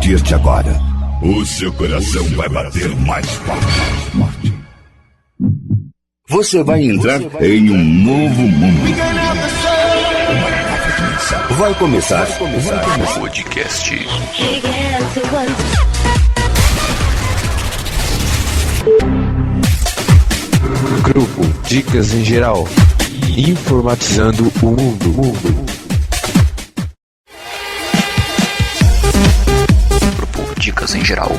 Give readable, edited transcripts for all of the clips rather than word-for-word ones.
partir de agora, o seu coração vai bater mais forte. Você vai entrar em um novo mundo. Vai começar o podcast. Grupo Dicas em Geral. Informatizando o mundo. Grupo Dicas em Geral.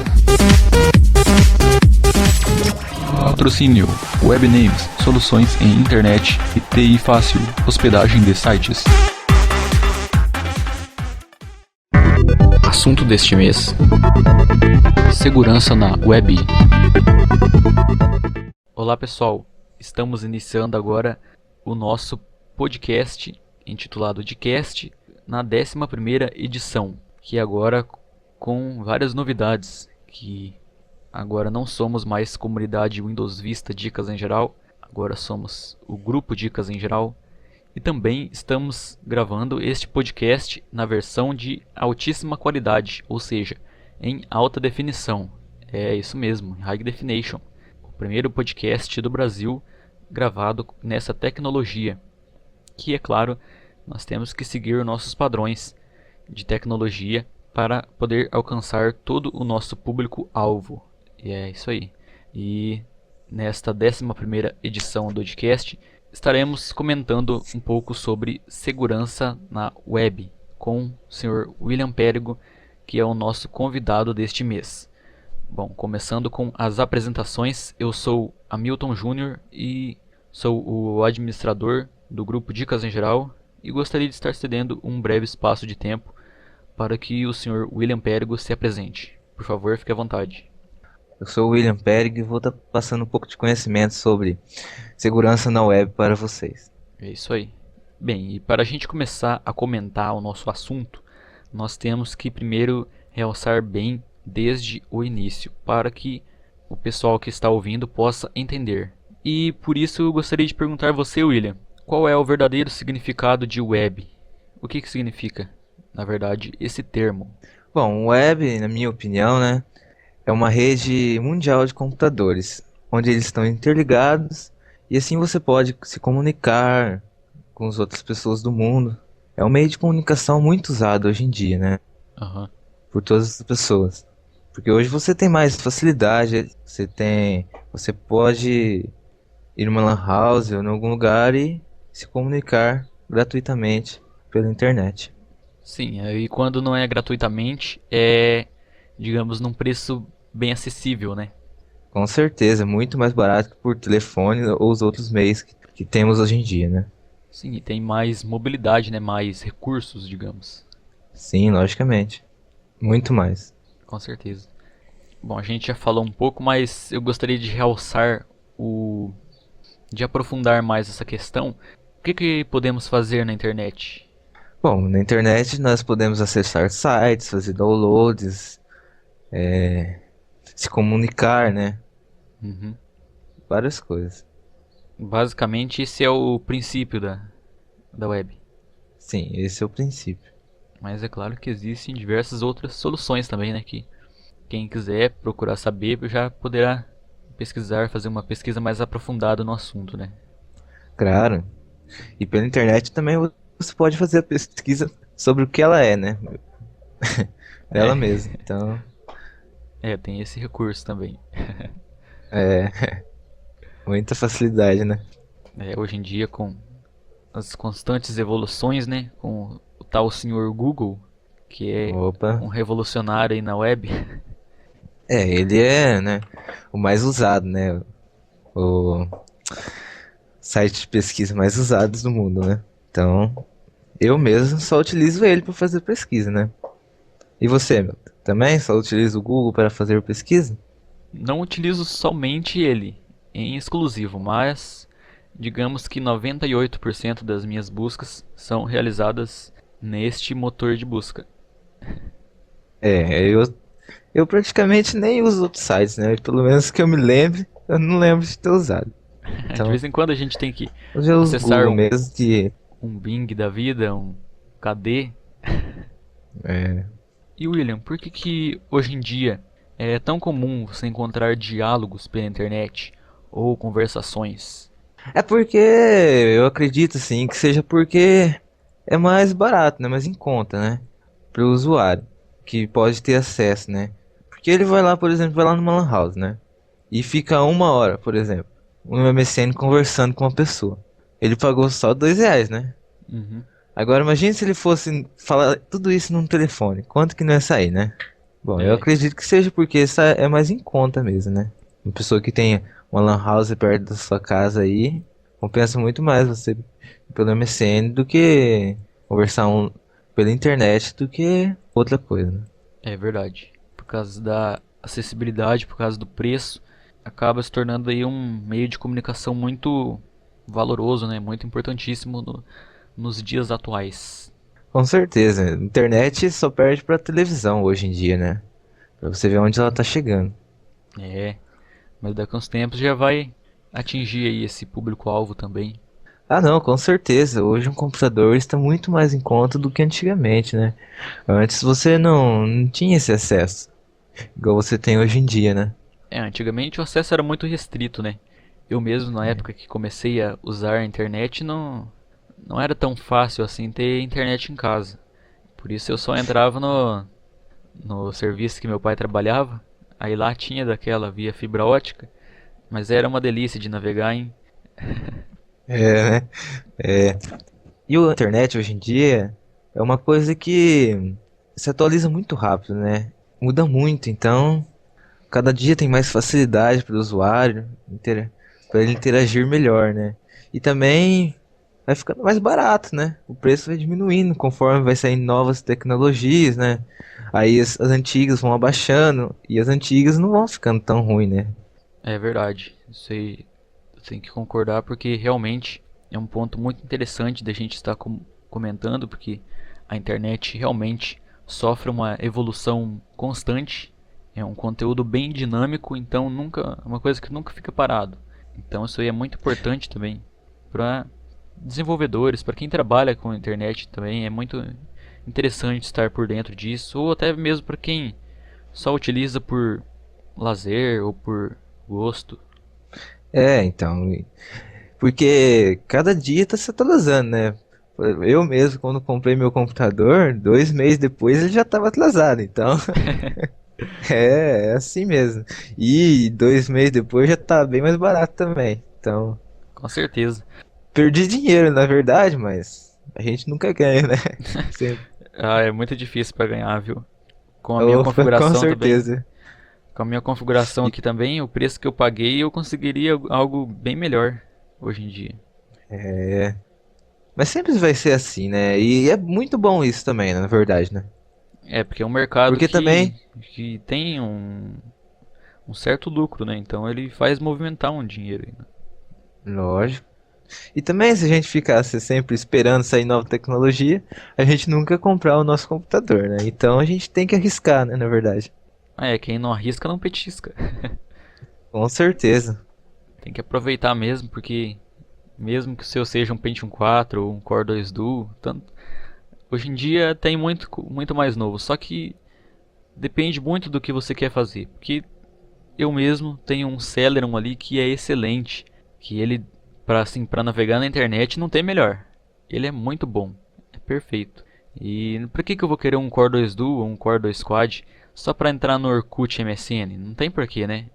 Patrocínio Webnames, soluções em internet e TI fácil, hospedagem de sites. Assunto deste mês: segurança na web. Olá pessoal, estamos iniciando agora o nosso podcast intitulado Dcast na 11ª edição, que agora com várias novidades, que agora não somos mais comunidade Windows Vista Dicas em Geral, agora somos o grupo Dicas em Geral, e também estamos gravando este podcast na versão de altíssima qualidade, ou seja, em alta definição. É isso mesmo, High Definition. O primeiro podcast do Brasil gravado nessa tecnologia, que é claro, nós temos que seguir nossos padrões de tecnologia para poder alcançar todo o nosso público-alvo. E é isso aí. E nesta 11ª edição do podcast, estaremos comentando um pouco sobre segurança na web com o Sr. William Périgo, que é o nosso convidado deste mês. Bom, começando com as apresentações, eu sou Hamilton Júnior e sou o administrador do grupo Dicas em Geral e gostaria de estar cedendo um breve espaço de tempo para que o Sr. William Périgo se apresente. Por favor, fique à vontade. Eu sou o William Périgo e vou estar passando um pouco de conhecimento sobre segurança na web para vocês. É isso aí. Bem, e para a gente começar a comentar o nosso assunto, nós temos que primeiro realçar bem desde o início, para que o pessoal que está ouvindo possa entender. E por isso eu gostaria de perguntar a você, William, qual é o verdadeiro significado de web? O que significa, na verdade, esse termo? Bom, web, na minha opinião, né, é uma rede mundial de computadores, onde eles estão interligados e assim você pode se comunicar com as outras pessoas do mundo. É um meio de comunicação muito usado hoje em dia, né, por todas as pessoas. Porque hoje você tem mais facilidade, você pode ir numa lan house ou em algum lugar e se comunicar gratuitamente pela internet. Sim, e quando não é gratuitamente, é, digamos, num preço bem acessível, né? Com certeza, muito mais barato que por telefone ou os outros meios que temos hoje em dia, né? Sim, e tem mais mobilidade, né? Mais recursos, digamos. Sim, logicamente. Muito mais. Com certeza. Bom, a gente já falou um pouco, mas eu gostaria de realçar de aprofundar mais essa questão. O que podemos fazer na internet? Bom, na internet nós podemos acessar sites, fazer downloads, se comunicar, né? Várias coisas. Basicamente, esse é o princípio da web. Sim, esse é o princípio. Mas é claro que existem diversas outras soluções também, né? Que quem quiser procurar saber já poderá pesquisar, fazer uma pesquisa mais aprofundada no assunto, né? Claro. E pela internet também você pode fazer a pesquisa sobre o que ela é, né? Ela mesma. Então, tem esse recurso também. muita facilidade, né? Hoje em dia, com as constantes evoluções, né? Com o tal senhor Google, que é um revolucionário aí na web. Ele é, né, o mais usado, né? O site de pesquisa mais usado do mundo, né? Então, eu mesmo só utilizo ele para fazer pesquisa, né? E você, meu? Também só utiliza o Google para fazer pesquisa? Não utilizo somente ele em exclusivo, mas digamos que 98% das minhas buscas são realizadas neste motor de busca. Eu praticamente nem uso outros sites, né? Pelo menos que eu me lembre, eu não lembro de ter usado. Então, de vez em quando a gente tem que hoje eu uso acessar Google mesmo de... um Bing da vida, um KD. E William, por que que hoje em dia é tão comum você encontrar diálogos pela internet ou conversações? É porque eu acredito sim que seja porque é mais barato, né? Mais em conta, né? Para o usuário que pode ter acesso, né? Porque ele vai lá, por exemplo, vai lá numa lan house, né? E fica 1 hora, por exemplo, no MSN conversando com uma pessoa. Ele pagou só R$ 2, né? Uhum. Agora imagine se ele fosse falar tudo isso num telefone. Quanto que não ia sair, né? Bom, eu É, acredito que seja porque essa é mais em conta mesmo, né? Uma pessoa que tenha uma lan house perto da sua casa aí, compensa muito mais você pelo MSN do que conversar pela internet do que outra coisa, né? é verdade. Por causa da acessibilidade, por causa do preço, acaba se tornando aí um meio de comunicação muito valoroso, né? Muito importantíssimo nos dias atuais. Com certeza, internet só perde pra televisão hoje em dia, né? Pra você ver onde ela tá chegando. É, mas daqui a uns tempos já vai atingir aí esse público-alvo também. Ah, não, com certeza. Hoje um computador está muito mais em conta do que antigamente, né? Antes você não tinha esse acesso, igual você tem hoje em dia, né? É, antigamente o acesso era muito restrito, né? Eu mesmo, na época que comecei a usar a internet, não era tão fácil assim ter internet em casa. Por isso eu só entrava no serviço que meu pai trabalhava. Aí lá tinha daquela via fibra ótica, mas era uma delícia de navegar, hein? É, né? É. E a internet hoje em dia é uma coisa que se atualiza muito rápido, né? Muda muito, então cada dia tem mais facilidade para o usuário, para ele interagir melhor, né? E também vai ficando mais barato, né? O preço vai diminuindo conforme vai saindo novas tecnologias, né? Aí as antigas vão abaixando e as antigas não vão ficando tão ruim, né? É verdade. Isso aí eu tenho que concordar porque realmente é um ponto muito interessante da gente estar comentando, porque a internet realmente sofre uma evolução constante. É um conteúdo bem dinâmico, então nunca, é uma coisa que nunca fica parado. Então isso aí é muito importante também para desenvolvedores, para quem trabalha com a internet também, é muito interessante estar por dentro disso, ou até mesmo para quem só utiliza por lazer ou por gosto. É, então, porque cada dia tá se atualizando, né? Eu mesmo, quando comprei meu computador, 2 meses depois ele já estava atrasado, então é assim mesmo. E 2 meses depois já tá bem mais barato também. Então, Com certeza. perdi dinheiro, na verdade, mas a gente nunca ganha, né? Sempre. Ah, é muito difícil para ganhar, viu? Com a minha Opa, com configuração também, certeza. com a minha configuração aqui também, o preço que eu paguei, eu conseguiria algo bem melhor hoje em dia. É, mas sempre vai ser assim, né? E é muito bom isso também, né, na verdade, né? É, porque é um mercado Porque também, que tem um certo lucro, né? Então ele faz movimentar um dinheiro aí, né? lógico. E também, se a gente ficasse sempre esperando sair nova tecnologia, a gente nunca ia comprar o nosso computador, né? Então a gente tem que arriscar, né? Na verdade. Ah, é, quem não arrisca não petisca. Com certeza. Tem que aproveitar mesmo, porque mesmo que o seu seja um Pentium 4 ou um Core 2 Duo, hoje em dia tem muito mais novo, só que depende muito do que você quer fazer. Porque eu mesmo tenho um Celeron ali que é excelente, que ele para assim, para navegar na internet não tem melhor. Ele é muito bom, é perfeito. E pra que eu vou querer um Core 2 Duo ou um Core 2 Quad só para entrar no Orkut MSN? Não tem porquê, né?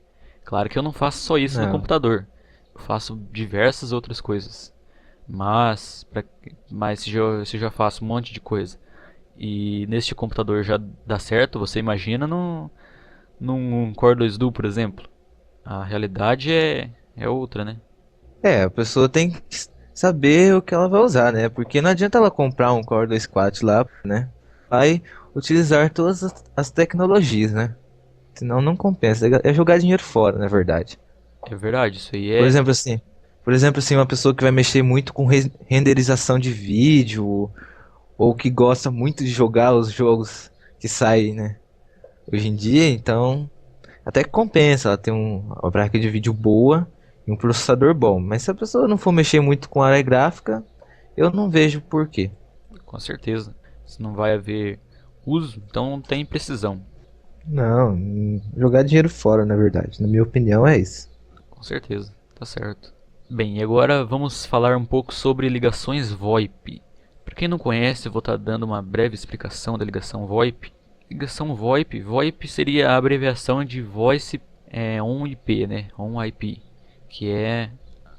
Claro que eu não faço só isso no Não. computador. Eu faço diversas outras coisas. Mas, se eu já faço um monte de coisa e neste computador já dá certo, você imagina num Core 2 Duo, por exemplo. A realidade é outra, né? É, a pessoa tem que saber o que ela vai usar, né? Porque não adianta ela comprar um Core 2 Quad lá, né? Vai utilizar todas as tecnologias, né? Senão não compensa. É jogar dinheiro fora, na verdade. É verdade, isso aí Por é. exemplo, assim, por exemplo, assim, uma pessoa que vai mexer muito com renderização de vídeo, ou que gosta muito de jogar os jogos que saem, né, hoje em dia, então até que compensa ela ter uma placa de vídeo boa e um processador bom. Mas se a pessoa não for mexer muito com área gráfica, eu não vejo por quê. Com certeza. Se não vai haver uso, então não tem precisão. Não, jogar dinheiro fora, na verdade. Na minha opinião, é isso. Com certeza, tá certo. Bem, e agora vamos falar um pouco sobre ligações VoIP. Para quem não conhece, eu vou estar dando uma breve explicação da ligação VoIP. Ligação VoIP, VoIP seria a abreviação de Voice on IP, né? On IP, que é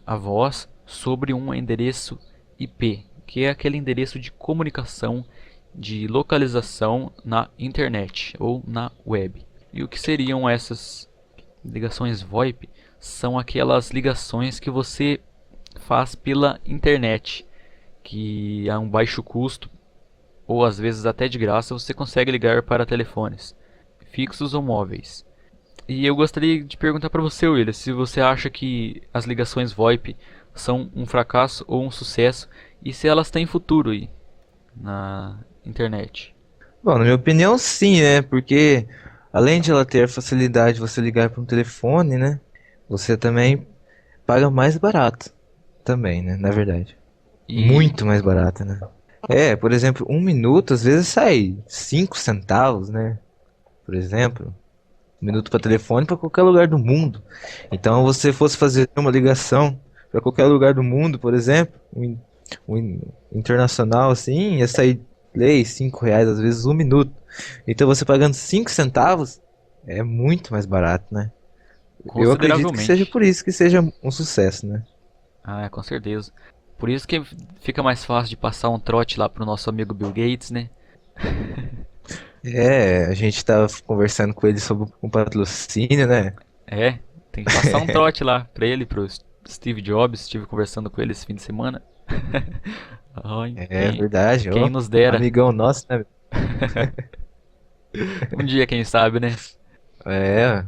a voz sobre um endereço IP, que é aquele endereço de comunicação, de localização na internet ou na web. E o que seriam essas ligações VoIP? São aquelas ligações que você faz pela internet, que a um baixo custo, ou às vezes até de graça, você consegue ligar para telefones fixos ou móveis. E eu gostaria de perguntar para você, William, se você acha que as ligações VoIP são um fracasso ou um sucesso, e se elas têm futuro aí na internet. Bom, na minha opinião, sim, né? Porque além de ela ter a facilidade de você ligar para um telefone, né? Você também paga mais barato. Também, né? Na verdade. E Muito mais barato, né? Por exemplo, 1 minuto às vezes sai 5 centavos, né? Por exemplo, 1 minuto para telefone para qualquer lugar do mundo. Então, você fosse fazer uma ligação para qualquer lugar do mundo, por exemplo, internacional assim, ia sair 3, 5 reais, às vezes 1 minuto. Então, você pagando 5 centavos é muito mais barato, né? Eu acredito que seja consideravelmente. por isso que seja um sucesso, né? Ah, com certeza. Por isso que fica mais fácil de passar um trote lá pro nosso amigo Bill Gates, né? A gente tava conversando com ele sobre um patrocínio, né? É, tem que passar um trote lá pra ele, pro Steve Jobs. Estive conversando com ele esse fim de semana. Ai, É verdade, quem ó. nos dera. Amigão nosso, né? Um dia, quem sabe, né? É,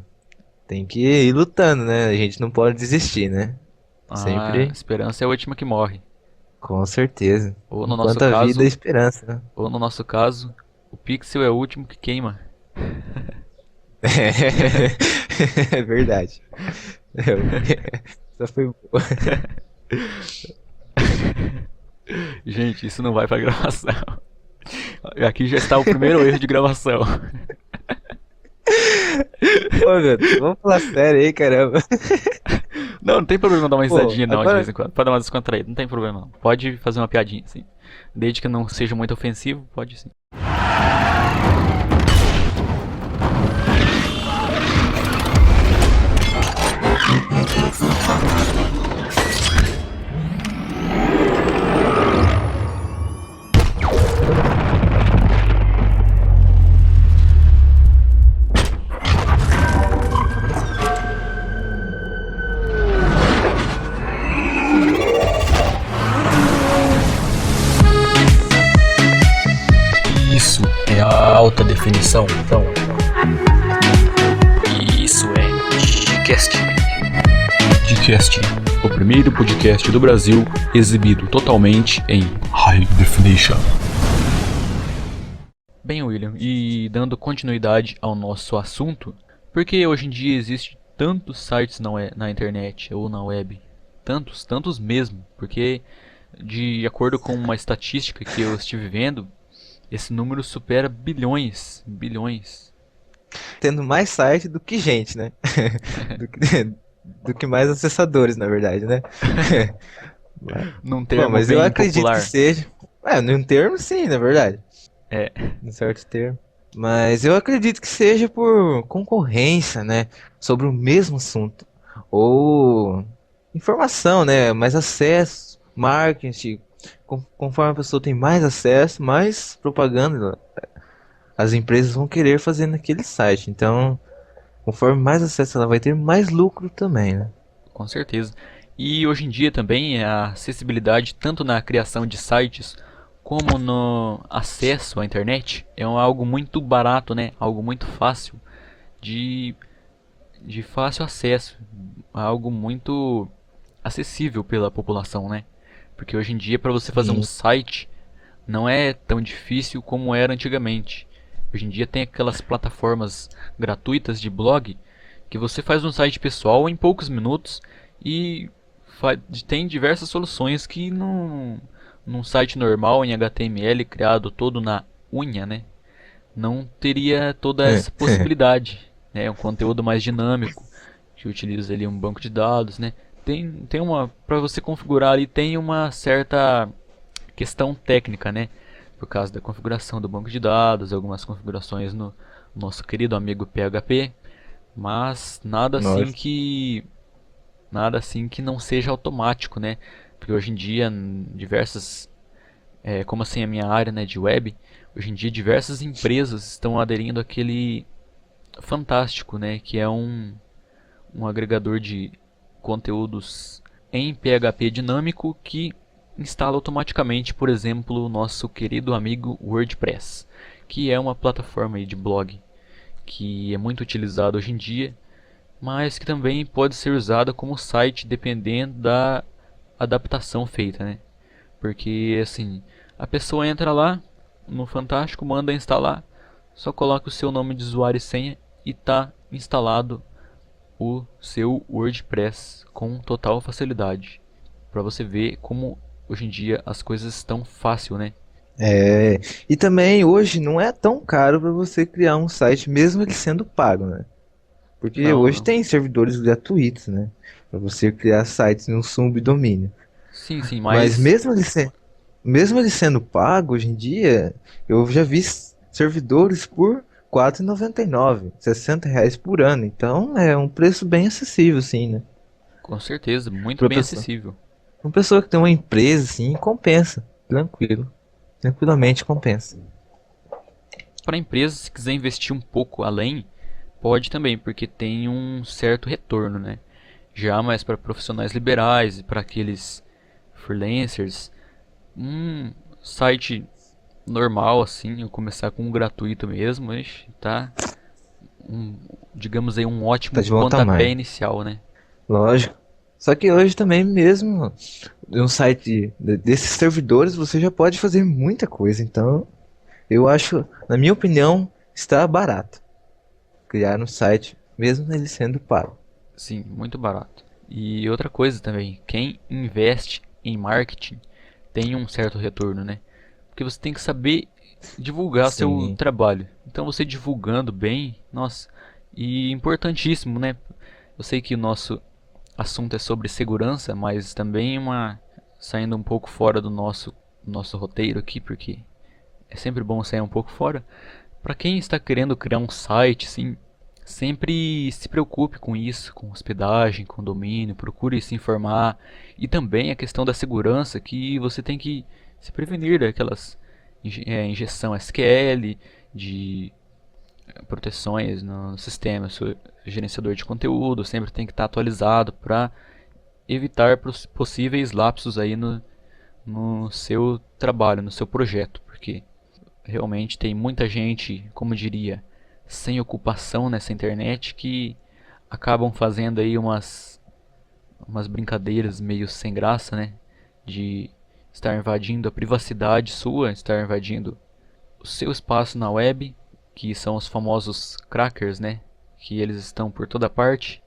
tem que ir lutando, né? A gente não pode desistir, né? A Sempre, esperança é a última que morre. com certeza. Ou no nosso Enquanto a vida é caso, esperança, né? ou no nosso caso, o pixel é o último que queima. É verdade. Só foi boa. Gente, isso não vai pra gravação. Aqui já está o primeiro erro de gravação. Pô, meu, vamos falar sério aí, caramba. Não, não tem problema dar uma Pô, risadinha não, de agora. vez em quando. Pode dar uma descontraída, não tem problema não. Pode fazer uma piadinha, assim. Desde que não seja muito ofensivo, pode sim. Isso é a alta definição. E isso é Dcast. Dcast, o primeiro podcast do Brasil exibido totalmente em High Definition. Bem, William, e dando continuidade ao nosso assunto, porque hoje em dia existe tantos sites na internet ou na web, tantos mesmo, porque de acordo com uma estatística que eu estive vendo, esse número supera bilhões. Tendo mais site do que gente, né? Do que, do que mais acessadores, na verdade, né? Num Bom, termo mas eu bem acredito popular. que seja. Num termo sim, na verdade. É, Num certo termo. Mas eu acredito que seja por concorrência, né? Sobre o mesmo assunto. Ou informação, né? Mais acesso, marketing. Conforme a pessoa tem mais acesso, mais propaganda as empresas vão querer fazer naquele site. Então, conforme mais acesso ela vai ter, mais lucro também, né? com certeza. E hoje em dia também a acessibilidade tanto na criação de sites como no acesso à internet é algo muito barato, né? Algo muito fácil de, de fácil acesso, algo muito acessível pela população, né? Porque hoje em dia para você fazer um Sim. site não é tão difícil como era antigamente. Hoje em dia tem aquelas plataformas gratuitas de blog que você faz um site pessoal em poucos minutos e tem diversas soluções que num site normal em HTML criado todo na unha, né? não teria toda essa possibilidade, né? Um conteúdo mais dinâmico, que utiliza ali um banco de dados, né? Tem uma, para você configurar ali, tem uma certa questão técnica, né? Por causa da configuração do banco de dados, algumas configurações no nosso querido amigo PHP, mas Nossa. nada assim que não seja automático, né? Porque hoje em dia diversas, como assim a minha área, né, de web, hoje em dia diversas empresas estão aderindo àquele Fantástico, né, que é um agregador de conteúdos em PHP dinâmico que instala automaticamente, por exemplo, o nosso querido amigo WordPress, que é uma plataforma aí de blog que é muito utilizada hoje em dia, mas que também pode ser usada como site dependendo da adaptação feita, né? Porque assim, a pessoa entra lá no Fantástico, manda instalar, só coloca o seu nome de usuário e senha e está instalado o seu WordPress com total facilidade. Para você ver como hoje em dia as coisas estão fácil, né? É, e também hoje não é tão caro para você criar um site, mesmo ele sendo pago, né? Porque Não, hoje não. tem servidores gratuitos, né? Para você criar sites no subdomínio. Sim, sim, Mas mas mesmo ele sendo pago, hoje em dia, eu já vi servidores por R$ 4,99, R$ 60 por ano. Então é um preço bem acessível, sim, né? com certeza, muito Para bem pessoa, acessível. uma pessoa que tem uma empresa, assim, compensa. Tranquilo. Tranquilamente compensa. Para a empresa, se quiser investir um pouco além, pode também, porque tem um certo retorno, né? Já mais para profissionais liberais e para aqueles freelancers, um site normal assim, eu começar com um gratuito mesmo, tá um, digamos aí, um Tá ótimo de bom pontapé tamanho. inicial, né? Lógico. Só que hoje também mesmo, em um site desses servidores, você já pode fazer muita coisa. Então, eu acho, na minha opinião, está barato criar um site, mesmo ele sendo pago. Sim, muito barato. E outra coisa também, quem investe em marketing tem um certo retorno, né? Porque você tem que saber divulgar seu Sim, trabalho. Então você divulgando bem, nossa, e importantíssimo, né? Eu sei que o nosso assunto é sobre segurança, mas também saindo um pouco fora do nosso roteiro aqui, porque é sempre bom sair um pouco fora. Para quem está querendo criar um site, sim, sempre se preocupe com isso, com hospedagem, com domínio, procure se informar e também a questão da segurança que você tem que se prevenir daquelas injeção SQL, de proteções no sistema, seu gerenciador de conteúdo sempre tem que estar atualizado para evitar possíveis lapsos aí no seu trabalho, no seu projeto, porque realmente tem muita gente, como diria, sem ocupação nessa internet que acabam fazendo aí umas brincadeiras meio sem graça, né? De estar invadindo a privacidade sua, estar invadindo o seu espaço na web, que são os famosos crackers, né? Que eles estão por toda parte,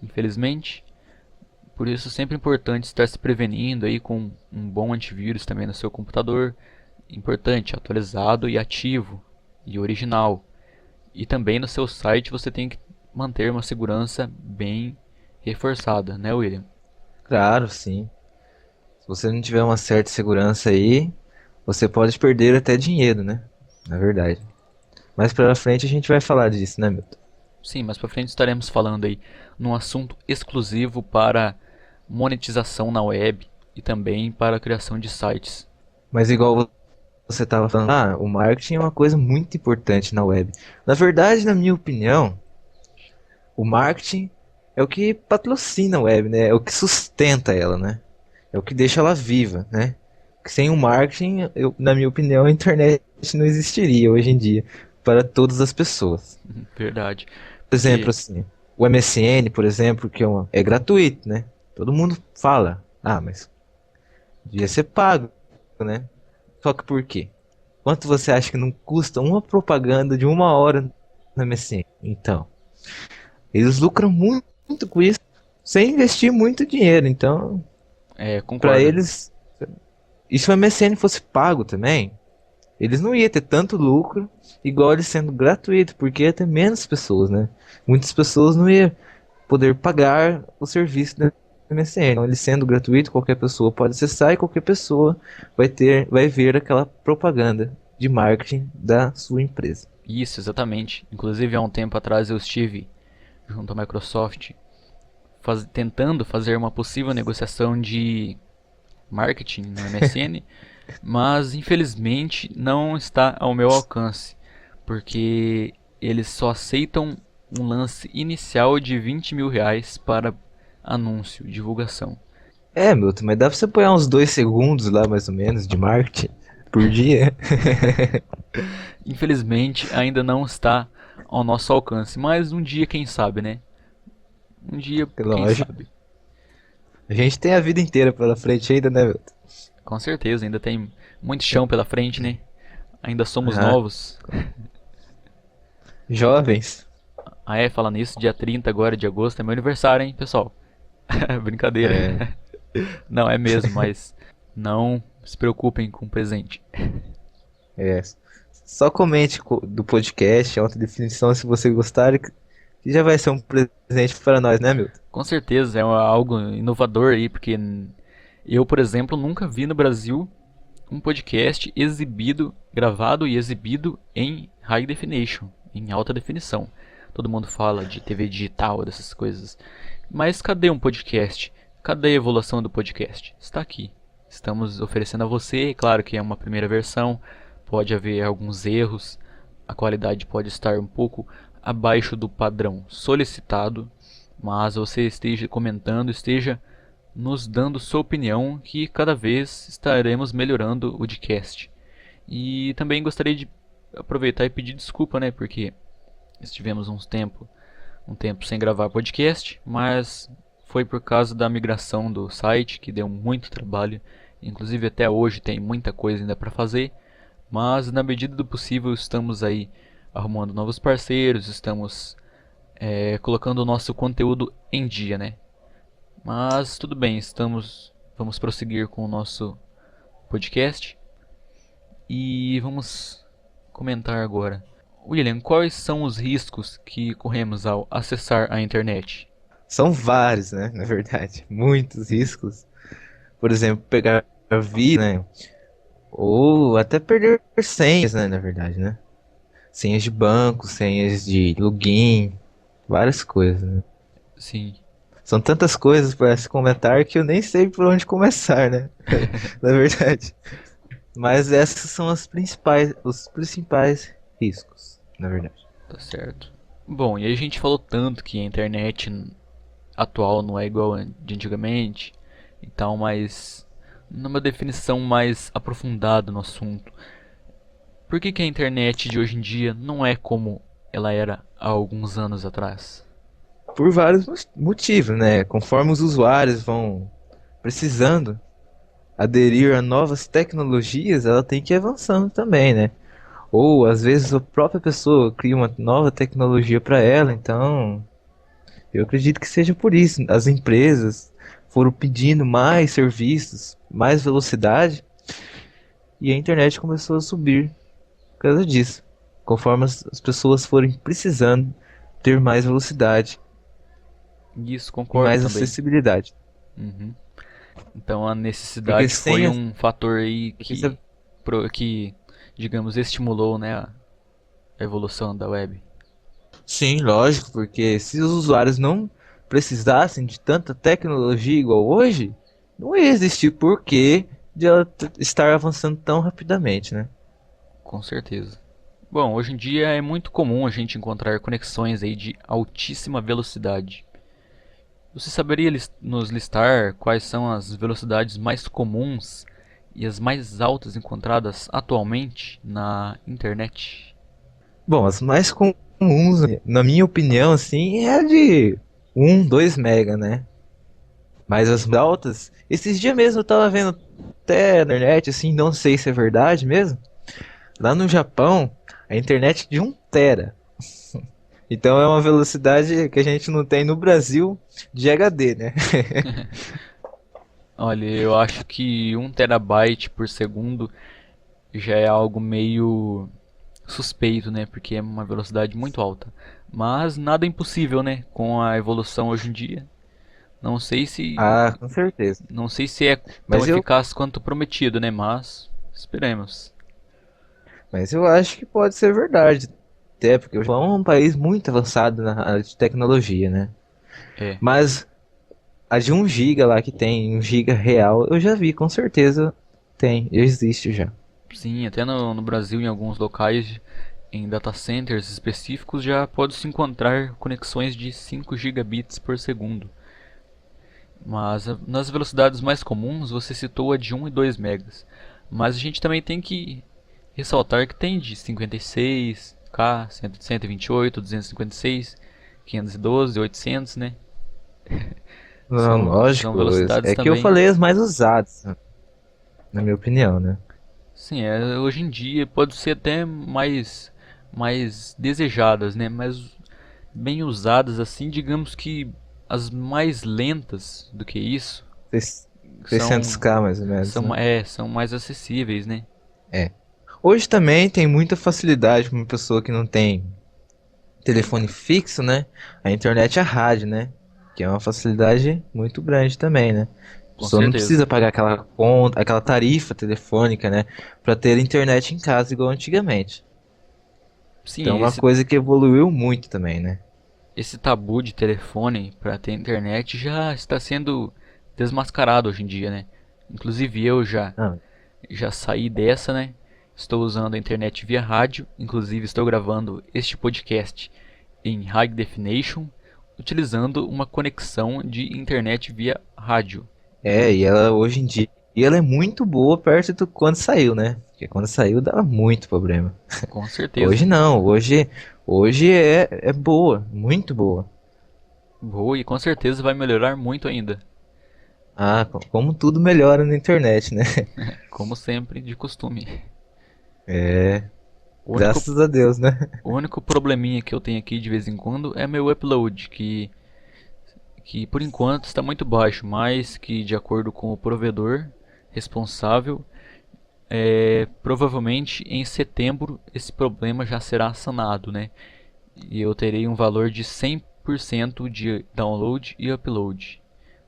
infelizmente. Por isso, sempre é importante estar se prevenindo aí com um bom antivírus também no seu computador. Importante, atualizado e ativo e original. E também no seu site você tem que manter uma segurança bem reforçada, né, William? claro, sim. Se você não tiver uma certa segurança aí, você pode perder até dinheiro, né? Na verdade. Mais pra frente a gente vai falar disso, né, Milton? Sim, mais para frente estaremos falando aí num assunto exclusivo para monetização na web e também para a criação de sites. Mas igual você estava falando, o marketing é uma coisa muito importante na web. Na verdade, na minha opinião, o marketing é o que patrocina a web, né? É o que sustenta ela, né? É o que deixa ela viva, né? Que sem o marketing, na minha opinião, a internet não existiria hoje em dia para todas as pessoas. Verdade. Por exemplo, Porque assim, o MSN, por exemplo, que é gratuito, né? Todo mundo fala, mas devia ser pago, né? Só que por quê? Quanto você acha que não custa uma propaganda de 1 hora no MSN? Então, eles lucram muito com isso, sem investir muito dinheiro. Então, para concordo. eles, e se o MSN fosse pago também, eles não iam ter tanto lucro igual ele sendo gratuito, porque ia ter menos pessoas, né? Muitas pessoas não iam poder pagar o serviço da MSN. Então, ele sendo gratuito, qualquer pessoa pode acessar e qualquer pessoa vai ver aquela propaganda de marketing da sua empresa. Isso, exatamente. Inclusive, há um tempo atrás eu estive junto à Microsoft tentando fazer uma possível negociação de marketing no MSN, mas infelizmente não está ao meu alcance, porque eles só aceitam um lance inicial de R$ 20.000 para anúncio, divulgação. Milton, mas dá pra você apoiar uns 2 segundos lá, mais ou menos, de marketing por dia? Infelizmente ainda não está ao nosso alcance, mas um dia quem sabe, né? Um dia quem Lógico. sabe. A gente tem a vida inteira pela frente ainda, né, Milton? Com certeza, ainda tem muito chão pela frente, né? Ainda somos Ah. novos. Jovens. Falando nisso, dia 30 agora de agosto é meu aniversário, hein, pessoal? Brincadeira. Não, é mesmo, mas não se preocupem com o presente. É. Só comente do podcast, alta definição, se você gostar, que já vai ser um presente para nós, né, Milton? Com certeza, é algo inovador aí, porque eu, por exemplo, nunca vi no Brasil um podcast gravado e exibido em high definition, em alta definição. Todo mundo fala de TV digital, dessas coisas. Mas cadê um podcast? Cadê a evolução do podcast? Está aqui. Estamos oferecendo a você, claro que é uma primeira versão, pode haver alguns erros, a qualidade pode estar um pouco abaixo do padrão solicitado, mas você esteja comentando, esteja nos dando sua opinião, que cada vez estaremos melhorando o podcast. E também gostaria de aproveitar e pedir desculpa, né, porque estivemos um tempo sem gravar podcast, mas foi por causa da migração do site, que deu muito trabalho. Inclusive até hoje tem muita coisa ainda para fazer, mas na medida do possível estamos aí arrumando novos parceiros, estamos colocando o nosso conteúdo em dia, né? Mas tudo bem, vamos prosseguir com o nosso podcast e vamos comentar agora. William, quais são os riscos que corremos ao acessar a internet? São vários, né, na verdade. Muitos riscos. Por exemplo, pegar vírus, né? Ou até perder senhas, né, na verdade, né? Senhas de banco, senhas de login, várias coisas, né? Sim. São tantas coisas para se comentar que eu nem sei por onde começar, né? Na verdade. Mas essas são os principais riscos, na verdade. Tá certo. Bom, e aí a gente falou tanto que a internet atual não é igual a de antigamente, então, mas numa definição mais aprofundada no assunto, por que a internet de hoje em dia não é como ela era há alguns anos atrás? Por vários motivos, né? Conforme os usuários vão precisando aderir a novas tecnologias, ela tem que ir avançando também, né? Ou às vezes a própria pessoa cria uma nova tecnologia para ela, então eu acredito que seja por isso. As empresas foram pedindo mais serviços, mais velocidade, e a internet começou a subir por causa disso. Conforme as pessoas forem precisando ter mais velocidade Isso, e concordo mais também. acessibilidade. Uhum. Então a necessidade Porque foi sem um fator aí Porque que, digamos, estimulou, né, a evolução da web. Sim, lógico, porque se os usuários não precisassem de tanta tecnologia igual hoje, não ia existir porquê de ela estar avançando tão rapidamente, né? Com certeza. Bom, hoje em dia é muito comum a gente encontrar conexões aí de altíssima velocidade. Você saberia nos listar quais são as velocidades mais comuns e as mais altas encontradas atualmente na internet? Bom, as mais comuns, na minha opinião, assim, é a de 2 mega, né? Mas as altas, esses dias mesmo eu tava vendo até na internet, assim, não sei se é verdade mesmo. Lá no Japão, a internet é de 1 tera. Então é uma velocidade que a gente não tem no Brasil de HD, né? Olha, eu acho que 1 terabyte por segundo já é algo meio suspeito, né? Porque é uma velocidade muito alta. Mas nada é impossível, né? Com a evolução hoje em dia. Não sei se Ah, com certeza. não sei se é tão Mas eu, eficaz quanto prometido, né? Mas esperemos. mas eu acho que pode ser verdade. Até porque o Japão é um país muito avançado na área de tecnologia, né? É. Mas a de 1 GB lá que tem, 1 GB real, eu já vi, com certeza tem, existe já. Sim, até no Brasil, em alguns locais, em data centers específicos, já pode-se encontrar conexões de 5 gigabits por segundo. Mas nas velocidades mais comuns, você citou a de 1 e 2 megas. Mas a gente também tem que ressaltar que tem de 56K, 128, 256, 512, 800, né? Não, São lógico, velocidades é que eu também. falei as mais usadas, na minha opinião, né? Sim, hoje em dia pode ser até mais desejadas, né? Mas bem usadas assim, digamos que as mais lentas do que isso Seis- são 600K mais ou menos, né? são mais acessíveis, né? É. Hoje também tem muita facilidade para uma pessoa que não tem telefone fixo, né? A internet é a rádio, né? Que é uma facilidade muito grande também, né? A Com pessoa não certeza. precisa pagar aquela conta, aquela tarifa telefônica, né? Para ter internet em casa igual antigamente. Então é Sim, uma coisa que evoluiu muito também, né? esse tabu de telefone para ter internet já está sendo desmascarado hoje em dia, né? Inclusive eu Ah, já saí dessa, né? Estou usando a internet via rádio, inclusive estou gravando este podcast em High Definition, utilizando uma conexão de internet via rádio. e ela hoje em dia ela é muito boa perto do quando saiu, né? Porque quando saiu dava muito problema. Com Hoje certeza. não, hoje é boa, muito boa. Boa e com certeza vai melhorar muito ainda. Ah, como tudo melhora na internet, né? Como sempre, de costume. É, O único, graças a Deus, né? o único probleminha que eu tenho aqui de vez em quando é meu upload, que por enquanto está muito baixo, mas que de acordo com o provedor responsável, provavelmente em setembro esse problema já será sanado, né? E eu terei um valor de 100% de download e upload,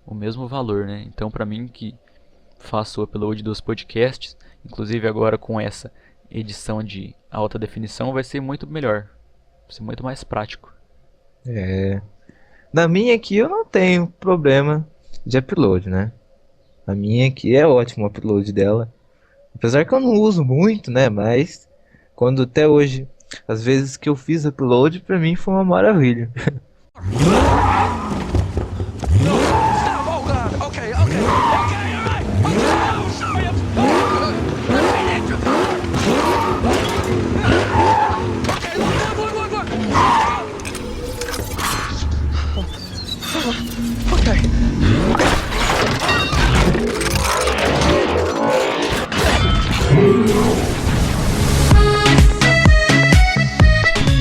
o mesmo valor, né? Então para mim que faço o upload dos podcasts, inclusive agora com essa edição de alta definição, vai ser muito melhor, vai ser muito mais prático. É, na minha aqui eu não tenho problema de upload, né? A minha aqui é ótimo o upload dela. Apesar que eu não uso muito, né? Mas quando até hoje, às vezes que eu fiz upload, pra mim foi uma maravilha.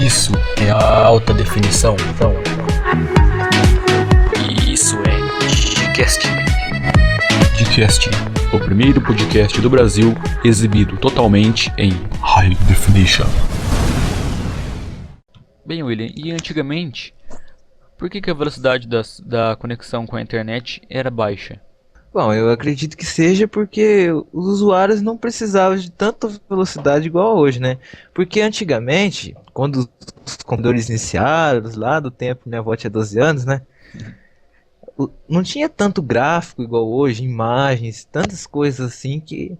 Isso é a alta definição. E isso é Dcast. Dcast, o primeiro podcast do Brasil exibido totalmente em High Definition. Bem, William, e antigamente, por que a velocidade da conexão com a internet era baixa? Bom, eu acredito que seja porque os usuários não precisavam de tanta velocidade igual hoje, né? Porque antigamente, quando os computadores iniciaram, lá do tempo, minha avó tinha 12 anos, né? Não tinha tanto gráfico igual hoje, imagens, tantas coisas assim que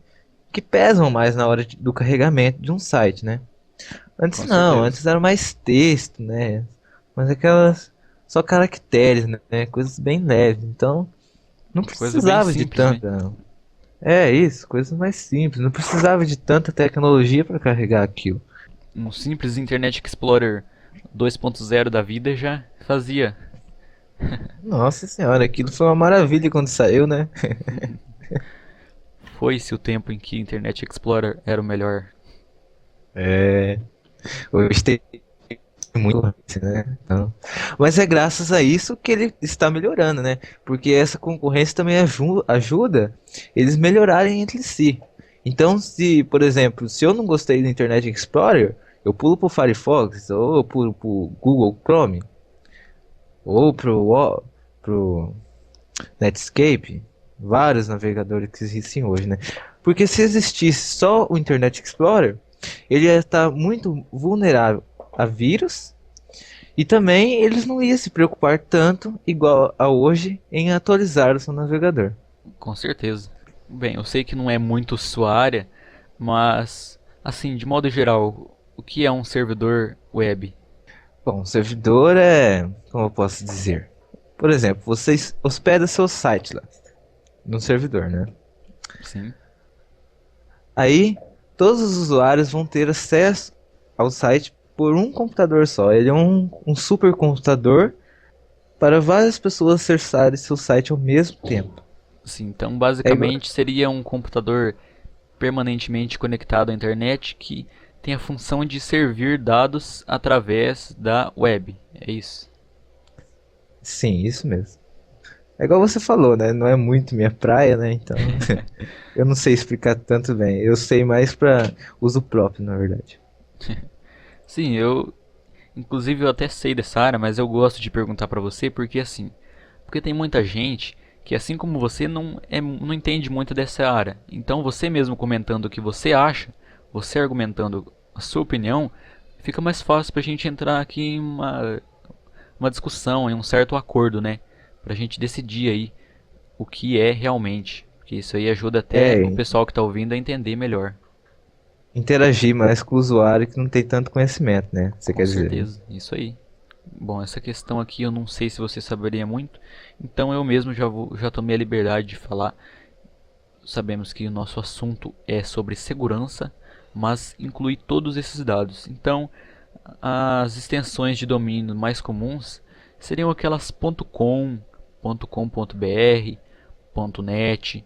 pesam mais na hora do carregamento de um site, né? Antes Com não, certeza. antes era mais texto, né? Mas aquelas só caracteres, né? Coisas bem leves. Então, não Coisa bem precisava de simples, né? tanta. Não. É isso, coisas mais simples. Não precisava de tanta tecnologia para carregar aquilo. Um simples Internet Explorer 2.0 da vida já fazia. Nossa senhora, aquilo foi uma maravilha quando saiu, né? Foi-se o tempo em que Internet Explorer era o melhor. É. Hoje tem muito, né? Então, mas é graças a isso que ele está melhorando, né? Porque essa concorrência também ajuda eles melhorarem entre si. Então, se, por exemplo, se eu não gostei do Internet Explorer, eu pulo pro Firefox, ou eu pulo pro Google Chrome, ou pro Netscape, vários navegadores que existem hoje, né? Porque se existisse só o Internet Explorer, ele ia estar muito vulnerável a vírus e também eles não iam se preocupar tanto, igual a hoje, em atualizar o seu navegador. Com certeza. Bem, eu sei que não é muito sua área, mas, assim, de modo geral, o que é um servidor web? Bom, o servidor é, como eu posso dizer? Por exemplo, você hospeda seu site lá, no servidor, né? Sim, Aí, todos os usuários vão ter acesso ao site por um computador só. Ele é um supercomputador para várias pessoas acessarem seu site ao mesmo tempo. sim. Então, É igual. basicamente, seria um computador permanentemente conectado à internet que tem a função de servir dados através da web. É isso. Sim, isso mesmo. É igual você falou, né? Não é muito minha praia, né? Então, eu não sei explicar tanto bem. Eu sei mais para uso próprio, na verdade. Sim, inclusive eu até sei dessa área, mas eu gosto de perguntar pra você porque assim, porque tem muita gente que assim como você não entende muito dessa área. Então você mesmo comentando o que você acha, você argumentando a sua opinião, fica mais fácil pra gente entrar aqui em uma discussão, em um certo acordo, né? Pra gente decidir aí o que é realmente. Porque isso aí ajuda até o É, pessoal que tá ouvindo a entender melhor. interagir mais com o usuário que não tem tanto conhecimento, né? Você Com quer dizer, né? certeza, isso aí. Bom, essa questão aqui eu não sei se você saberia muito, então eu mesmo já tomei a liberdade de falar. Sabemos que o nosso assunto é sobre segurança, mas inclui todos esses dados. Então, as extensões de domínio mais comuns seriam aquelas .com, .com.br, .net,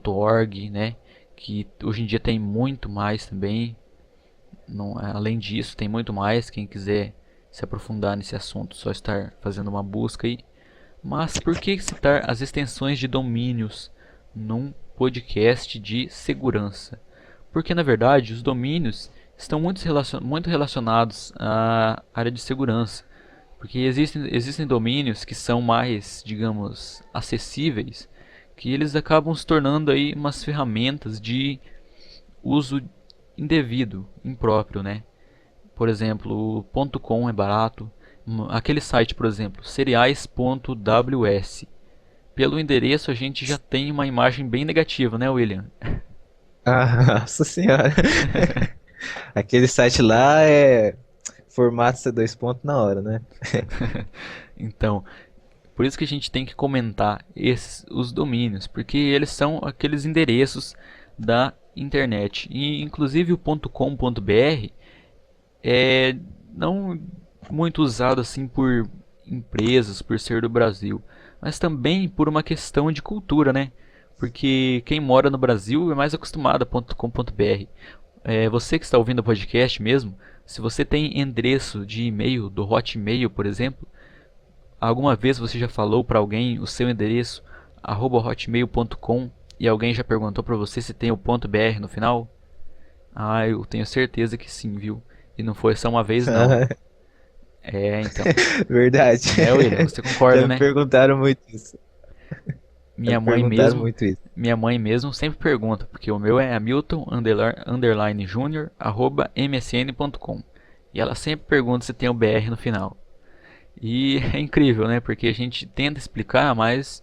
.org, né? Que hoje em dia tem muito mais também. Não, além disso, tem muito mais. Quem quiser se aprofundar nesse assunto, só estar fazendo uma busca aí. Mas por que citar as extensões de domínios num podcast de segurança? Porque na verdade os domínios estão muito relacionados à área de segurança. Porque existem domínios que são mais, digamos, acessíveis, que eles acabam se tornando aí umas ferramentas de uso indevido, impróprio, né? Por exemplo, o .com é barato. Aquele site, por exemplo, cereais.ws. Pelo endereço a gente já tem uma imagem bem negativa, né, William? Ah, nossa senhora. Aquele site lá é formato C2 ponto na hora, né? Então, por isso que a gente tem que comentar os domínios, porque eles são aqueles endereços da internet. E inclusive o .com.br é não muito usado assim por empresas, por ser do Brasil, mas também por uma questão de cultura, né? Porque quem mora no Brasil é mais acostumado a .com.br. Você que está ouvindo o podcast mesmo, se você tem endereço de e-mail do Hotmail, por exemplo, alguma vez você já falou para alguém o seu endereço @hotmail.com e alguém já perguntou para você se tem o .br no final? Ah, eu tenho certeza que sim, viu? E não foi só uma vez não. Então. Verdade. William, você Já concorda, me né? perguntaram muito isso. Já me Minha mãe perguntaram mesmo, muito isso. minha mãe mesmo sempre pergunta, porque o meu é Hamilton underline junior @msn.com. E ela sempre pergunta se tem o BR no final. E é incrível, né? Porque a gente tenta explicar, mas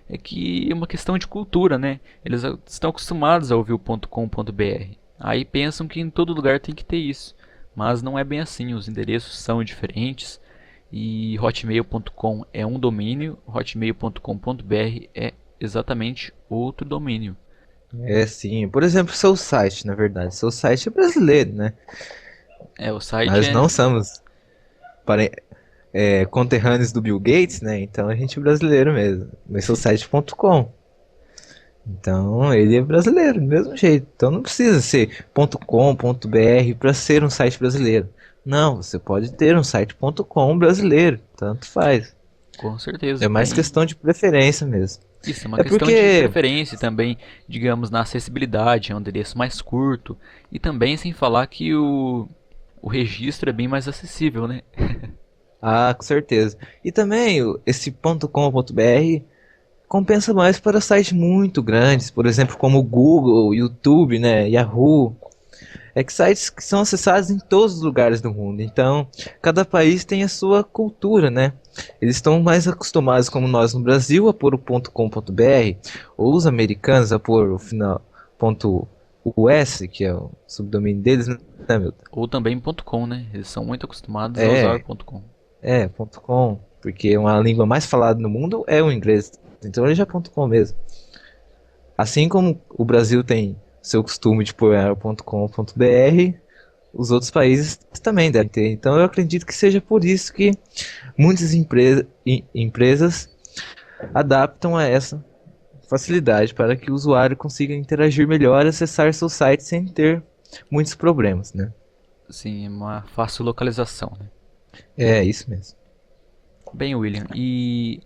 é que é uma questão de cultura, né? Eles estão acostumados a ouvir o .com.br. Aí pensam que em todo lugar tem que ter isso. Mas não é bem assim, os endereços são diferentes. E hotmail.com é um domínio, hotmail.com.br é exatamente outro domínio. É sim. Por exemplo, seu site, na verdade. Seu site é brasileiro, né? O site Nós não somos conterrâneos do Bill Gates, né? Então a gente é brasileiro mesmo. Mas seu site.com. Então ele é brasileiro, do mesmo jeito. Então não precisa ser .com.br para ser um site brasileiro. Não, você pode ter um site.com brasileiro. Tanto faz. com certeza É mais tem. questão de preferência mesmo. Isso é uma É questão de porque, preferência também, digamos, na acessibilidade, é um endereço mais curto. E também sem falar que o registro é bem mais acessível, né? com certeza. E também esse .com.br compensa mais para sites muito grandes, por exemplo, como o Google, YouTube, né, Yahoo. É que sites que são acessados em todos os lugares do mundo. Então, cada país tem a sua cultura, né? Eles estão mais acostumados, como nós no Brasil, a pôr o .com.br, ou os americanos a pôr o final .us, que é o subdomínio deles, né, Milton? Ou também .com, né? Eles são muito acostumados a usar o É, .com. .com, porque uma língua mais falada no mundo é o inglês. Então ele já é .com mesmo. Assim como o Brasil tem seu costume de pôr .com.br, os outros países também devem ter. Então eu acredito que seja por isso que muitas empresas adaptam a essa facilidade para que o usuário consiga interagir melhor e acessar seu site sem ter muitos problemas, né? Sim, é uma fácil localização, né? É isso mesmo. Bem, William, e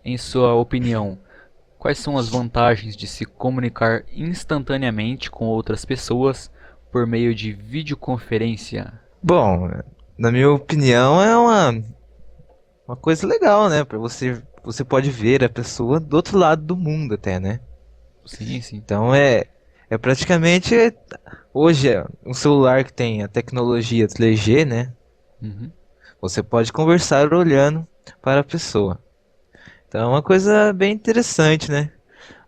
em sua opinião, quais são as vantagens de se comunicar instantaneamente com outras pessoas por meio de videoconferência? Bom, na minha opinião é uma coisa legal, né? Para você pode ver a pessoa do outro lado do mundo até, né? Sim, sim. Então é praticamente hoje um celular que tem a tecnologia 3G, né? Uhum. Você pode conversar olhando para a pessoa. Então é uma coisa bem interessante, né?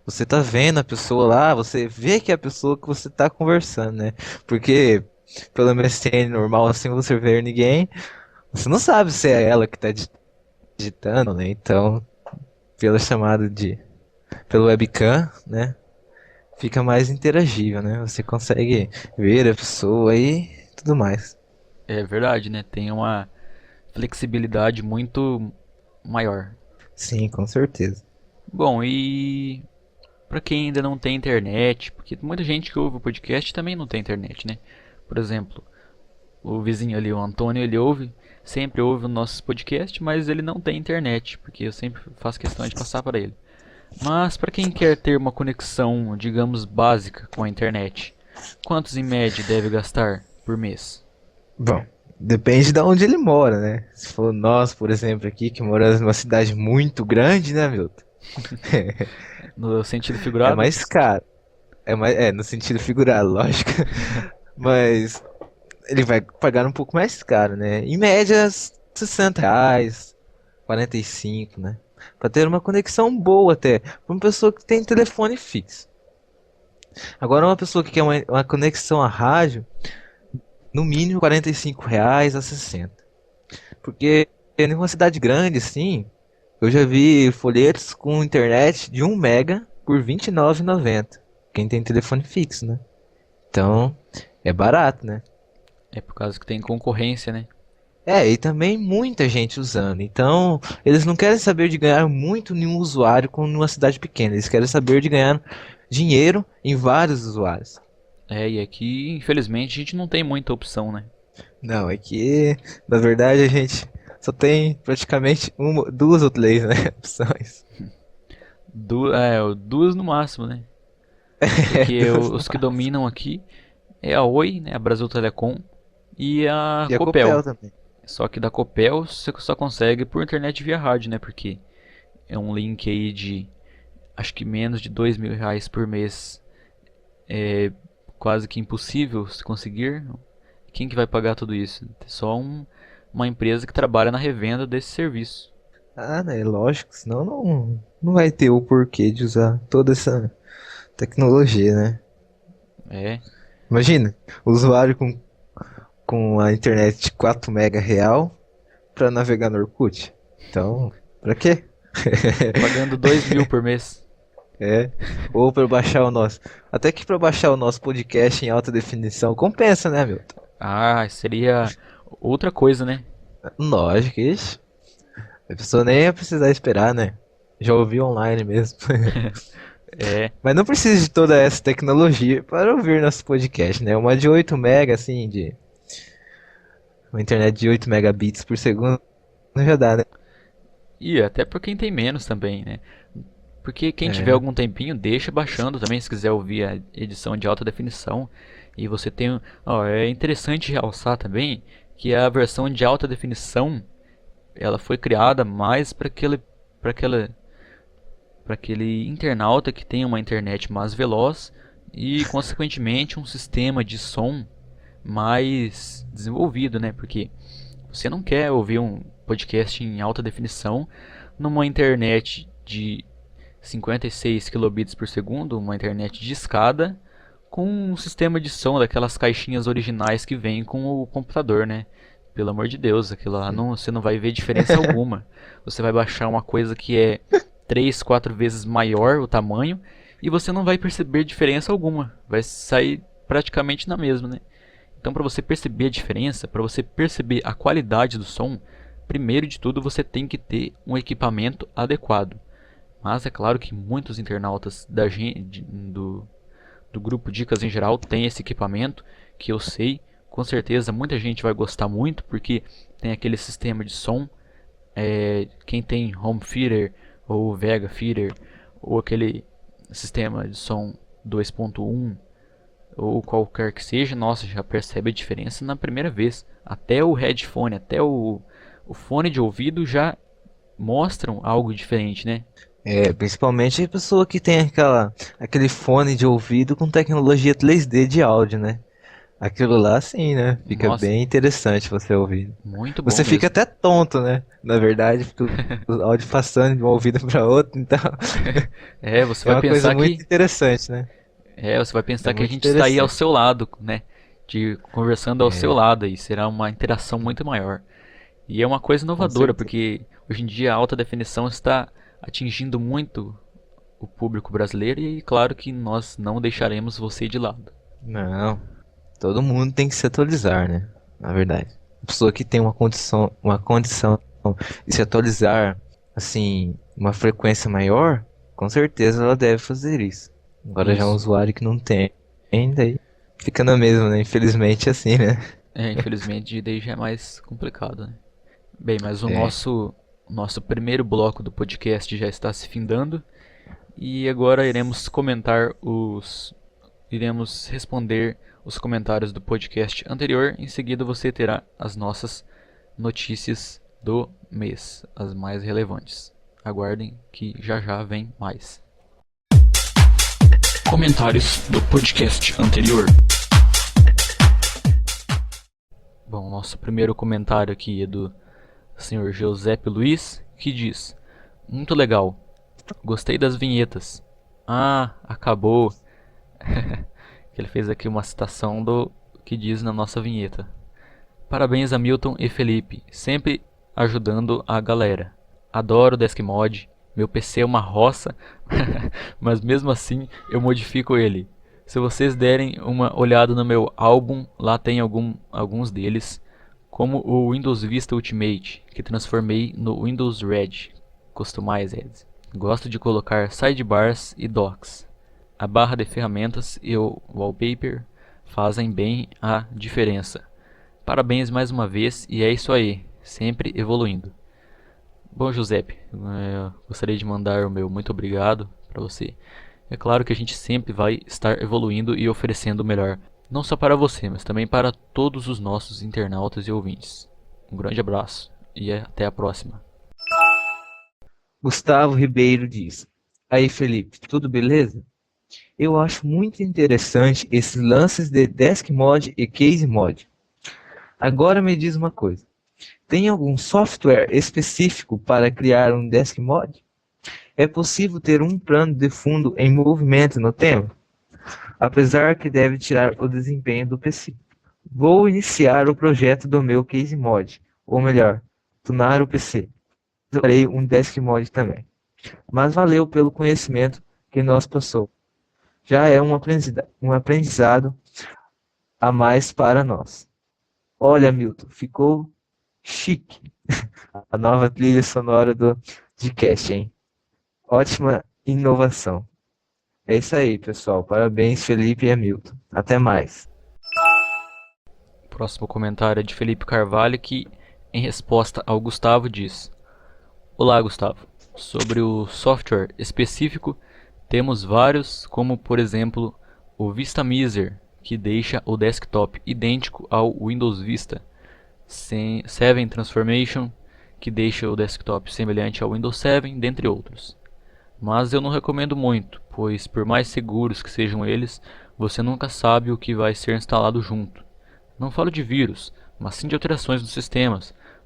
Você tá vendo a pessoa lá, você vê que é a pessoa que você tá conversando, né? Porque pelo MSN normal assim você ver ninguém, você não sabe se é ela que tá digitando, né? Então, pela chamada pelo webcam, né? Fica mais interagível, né? Você consegue ver a pessoa e tudo mais. É verdade, né? Tem uma flexibilidade muito maior. Sim, com certeza. Bom, e para quem ainda não tem internet, porque muita gente que ouve o podcast também não tem internet, né? Por exemplo, o vizinho ali, o Antônio, ele ouve, sempre ouve o nosso podcast, mas ele não tem internet, porque eu sempre faço questão de passar para ele. Mas para quem quer ter uma conexão, digamos, básica com a internet, quantos em média deve gastar por mês? Bom, depende de onde ele mora, né? Se for nós, por exemplo, aqui, que moramos numa cidade muito grande, né, Milton? No sentido É figurado? mais caro. No sentido figurado, lógico. Mas ele vai pagar um pouco mais caro, né? Em média, R$ 60, 45, né? Pra ter uma conexão boa até. Pra uma pessoa que tem telefone fixo. Agora, uma pessoa que quer uma conexão a rádio, no mínimo R$ 45 a 60. Porque em uma cidade grande, assim, eu já vi folhetos com internet de 1 mega por R$ 29,90. Quem tem telefone fixo, né? Então, é barato, né? É por causa que tem concorrência, né? E também muita gente usando. Então, eles não querem saber de ganhar muito em um usuário como numa cidade pequena. Eles querem saber de ganhar dinheiro em vários usuários. É, e aqui, infelizmente, a gente não tem muita opção, né? Não, é que, na verdade, a gente só tem praticamente duas ou três, né, opções. Duas no máximo, né? Porque os que dominam aqui é a Oi, né, a Brasil Telecom e a E a Copel. Copel também. Só que da Copel você só consegue por internet via rádio, né? Porque é um link aí de acho que menos de R$ 2.000 por mês. É quase que impossível se conseguir. Quem que vai pagar tudo isso? É só uma empresa que trabalha na revenda desse serviço. Né, lógico, senão não vai ter o porquê de usar toda essa tecnologia, né? É, Imagina, o usuário com a internet de 4 mega real pra navegar no Orkut. Então, pra quê? pagando 2.000 por mês. É, ou pra baixar o nosso. Até que pra baixar o nosso podcast em alta definição compensa, né, Milton? Ah, seria outra coisa, né? Lógico, isso. A pessoa nem ia precisar esperar, né? Já ouvi online mesmo. É, Mas não precisa de toda essa tecnologia para ouvir nosso podcast, né? Uma de 8 mega, assim, de uma internet de 8 megabits por segundo já dá, né? e até por quem tem menos também, né? Porque quem tiver algum tempinho, deixa baixando também, se quiser ouvir a edição de alta definição. E você tem... é interessante realçar também que a versão de alta definição, ela foi criada mais para aquele internauta que tem uma internet mais veloz e, consequentemente, um sistema de som mais desenvolvido, né? Porque você não quer ouvir um podcast em alta definição numa internet de 56 kilobits por segundo, uma internet de escada, com um sistema de som daquelas caixinhas originais que vem com o computador, né? Pelo amor de Deus, aquilo lá você não vai ver diferença alguma. Você vai baixar uma coisa que é 3, 4 vezes maior o tamanho e você não vai perceber diferença alguma. Vai sair praticamente na mesma, né? Então, para você perceber a diferença, para você perceber a qualidade do som, primeiro de tudo você tem que ter um equipamento adequado. Mas é claro que muitos internautas do grupo Dicas em Geral têm esse equipamento, que eu sei, com certeza muita gente vai gostar muito, porque tem aquele sistema de som, quem tem Home Theater ou Vega Theater, ou aquele sistema de som 2.1, ou qualquer que seja, nossa, já percebe a diferença na primeira vez. Até o headphone, até o fone de ouvido já mostram algo diferente, né? Principalmente a pessoa que tem aquele fone de ouvido com tecnologia 3D de áudio, né? Aquilo lá sim, né? Fica Nossa, bem interessante você ouvir. muito bom Você fica mesmo. até tonto, né? Na verdade, porque o áudio passando de um ouvido para outro, então Você é vai uma coisa pensar muito interessante, né? você vai pensar É que a muito gente está aí ao interessante. seu lado, né? Conversando ao seu lado, e será uma interação muito maior. E é uma coisa Com inovadora, certeza. porque hoje em dia a alta definição está atingindo muito o público brasileiro e claro que nós não deixaremos você de lado. Não, todo mundo tem que se atualizar, né? Na verdade. A pessoa que tem uma condição de se atualizar, assim, uma frequência maior, com certeza ela deve fazer isso. Agora já um Isso. usuário que não tem, daí fica na mesma, né? Infelizmente é assim, né? Infelizmente daí já é mais complicado, né? Bem, mas o É. nosso primeiro bloco do podcast já está se findando e agora iremos responder os comentários do podcast anterior. Em seguida você terá as nossas notícias do mês, as mais relevantes. Aguardem que já já vem mais. Comentários do podcast anterior. Bom, nosso primeiro comentário aqui é do Sr. Giuseppe Luiz, que diz: muito legal, gostei das vinhetas. Ah, acabou. Ele fez aqui uma citação do que diz na nossa vinheta. Parabéns a Milton e Felipe, sempre ajudando a galera. Adoro o Deskmod, meu PC é uma roça, mas mesmo assim eu modifico ele. Se vocês derem uma olhada no meu álbum, lá tem alguns deles, como o Windows Vista Ultimate, que transformei no Windows Red Customized. Gosto de colocar sidebars e docks. A barra de ferramentas e o wallpaper fazem bem a diferença. Parabéns mais uma vez e é isso aí, sempre evoluindo. Bom, Giuseppe, gostaria de mandar o meu muito obrigado para você. É claro que a gente sempre vai estar evoluindo e oferecendo o melhor, não só para você, mas também para todos os nossos internautas e ouvintes. Um grande abraço e até a próxima. Gustavo Ribeiro diz: Aí, Felipe, tudo beleza? Eu acho muito interessante esses lances de Desk Mod e Case Mod. Agora me diz uma coisa: tem algum software específico para criar um Desk Mod? É possível ter um plano de fundo em movimento no tempo? Apesar que deve tirar o desempenho do PC. Vou iniciar o projeto do meu Case Mod, ou melhor, tunar o PC. Farei um Desk Mod também. Mas valeu pelo conhecimento que nos passou. Já é um aprendizado a mais para nós. Olha, Milton, ficou chique a nova trilha sonora do Dcast, hein? Ótima inovação. É isso aí, pessoal. Parabéns, Felipe e Hamilton. Até mais. Próximo comentário é de Felipe Carvalho, que, em resposta ao Gustavo, diz: Olá, Gustavo. Sobre o software específico, temos vários, como por exemplo o Vistamizer, que deixa o desktop idêntico ao Windows Vista, 7 Transformation, que deixa o desktop semelhante ao Windows 7, dentre outros. Mas eu não recomendo muito, pois por mais seguros que sejam eles, você nunca sabe o que vai ser instalado junto. Não falo de vírus, mas sim de alterações no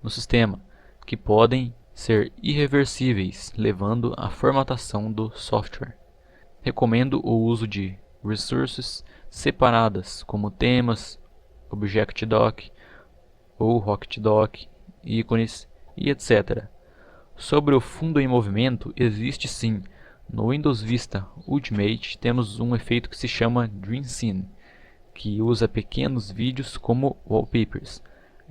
sistema, que podem ser irreversíveis, levando à formatação do software. Recomendo o uso de resources separadas, como temas, ObjectDoc ou RocketDoc, ícones e etc. Sobre o fundo em movimento, existe sim. No Windows Vista Ultimate temos um efeito que se chama Dream Scene, que usa pequenos vídeos como wallpapers.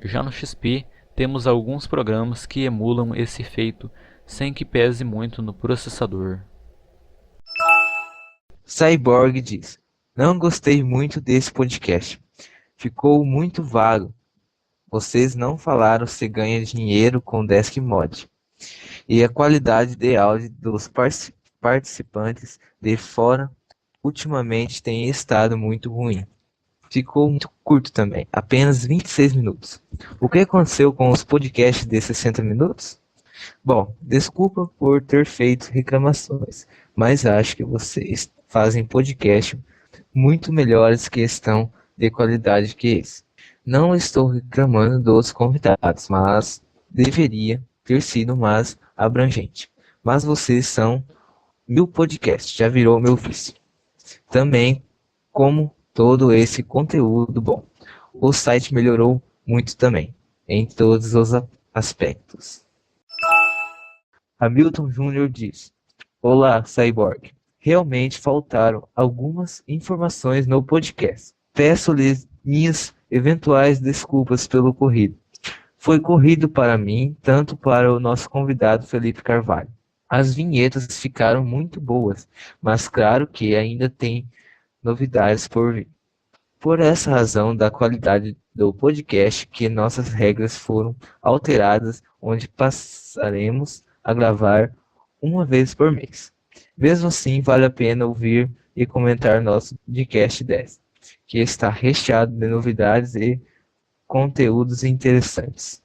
Já no XP temos alguns programas que emulam esse efeito sem que pese muito no processador. Cyborg diz: não gostei muito desse podcast. Ficou muito vago. Vocês não falaram se ganha dinheiro com Desk Mod. E a qualidade de áudio dos participantes de fora ultimamente tem estado muito ruim. Ficou muito curto também, apenas 26 minutos. O que aconteceu com os podcasts de 60 minutos? Bom, desculpa por ter feito reclamações, mas acho que vocês fazem podcast muito melhores que estão de qualidade que esse. Não estou reclamando dos convidados, mas deveria ter sido mais abrangente. Mas vocês são 1000 podcasts, já virou meu vício. Também, como todo esse conteúdo bom, o site melhorou muito também, em todos os aspectos. Hamilton Jr. diz: olá, Cyborg. Realmente faltaram algumas informações no podcast. Peço-lhes minhas eventuais desculpas pelo ocorrido. Foi corrido para mim, tanto para o nosso convidado Felipe Carvalho. As vinhetas ficaram muito boas, mas claro que ainda tem novidades por vir. Por essa razão da qualidade do podcast que nossas regras foram alteradas, onde passaremos a gravar uma vez por mês. Mesmo assim, vale a pena ouvir e comentar nosso podcast 10, que está recheado de novidades e conteúdos interessantes.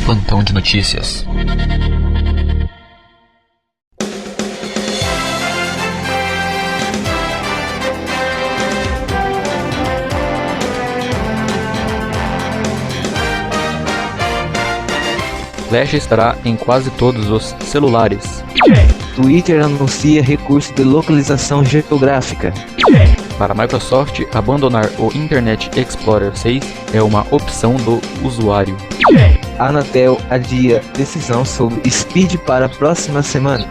Plantão de notícias. Flash estará em quase todos os celulares. Twitter anuncia recurso de localização geográfica. Para a Microsoft, abandonar o Internet Explorer 6 é uma opção do usuário. Anatel adia decisão sobre Speed para a próxima semana.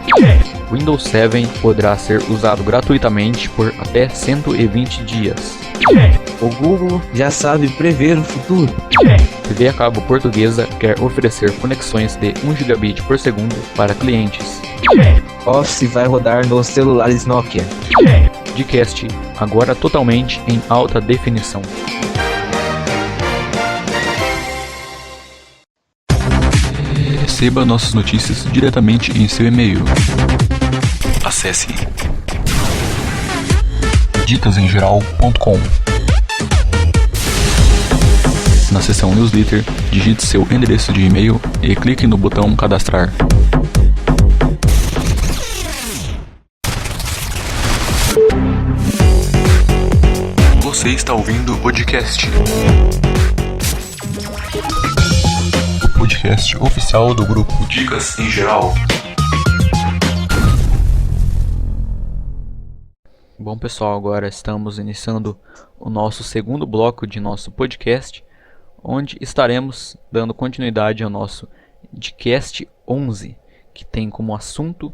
Windows 7 poderá ser usado gratuitamente por até 120 dias. O Google já sabe prever o futuro. TV a cabo portuguesa quer oferecer conexões de 1 gigabit por segundo para clientes. Office vai rodar nos celulares Nokia. Dcast, agora totalmente em alta definição. Receba nossas notícias diretamente em seu e-mail. Acesse dicasemgeral.com. Na seção newsletter, digite seu endereço de e-mail e clique no botão cadastrar. Você está ouvindo o podcast. O podcast oficial do grupo Dicas em Geral. Bom pessoal, agora estamos iniciando o nosso segundo bloco de nosso podcast, onde estaremos dando continuidade ao nosso Dcast 11, que tem como assunto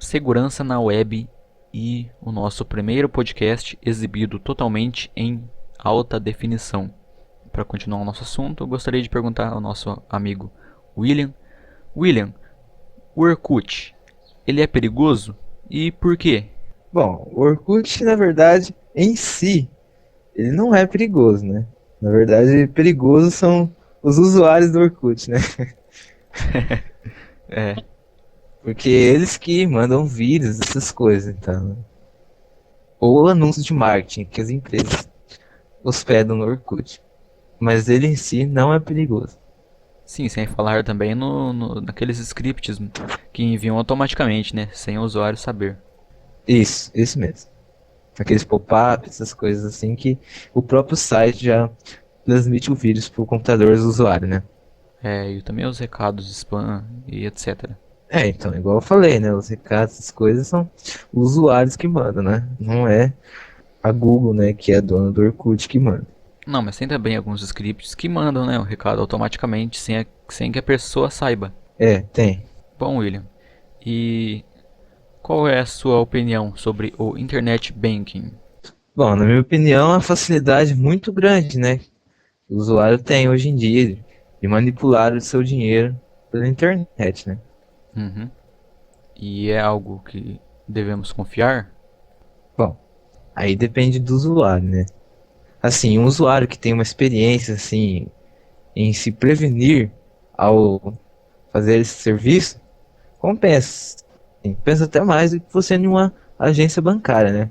segurança na web e o nosso primeiro podcast exibido totalmente em alta definição. Para continuar o nosso assunto, eu gostaria de perguntar ao nosso amigo William. William, o Orkut, ele é perigoso? E por quê? Bom, o Orkut, na verdade, em si, ele não é perigoso, né? Na verdade, perigosos são os usuários do Orkut, né? É, Porque eles que mandam vírus, essas coisas, então. Né? Ou anúncios de marketing que as empresas hospedam no Orkut. Mas ele em si não é perigoso. sim, sem falar também naqueles scripts que enviam automaticamente, né? Sem o usuário saber. Isso mesmo. Aqueles pop-ups, essas coisas assim que o próprio site já transmite o vírus pro computador do usuário, né? É, e também os recados spam e etc. É, então, igual eu falei, né? Os recados, essas coisas são os usuários que mandam, né? Não é a Google, né? Que é a dona do Orkut que manda. Não, mas tem também alguns scripts que mandam, né, o recado automaticamente sem que a pessoa saiba. É, tem. Bom, William, e qual é a sua opinião sobre o Internet Banking? Bom, na minha opinião, é uma facilidade muito grande, né? Que o usuário tem hoje em dia de manipular o seu dinheiro pela internet, né? Uhum. E é algo que devemos confiar? Bom, aí depende do usuário, né? Assim, um usuário que tem uma experiência, assim, em se prevenir ao fazer esse serviço, compensa. Compensa até mais do que você em uma agência bancária, né?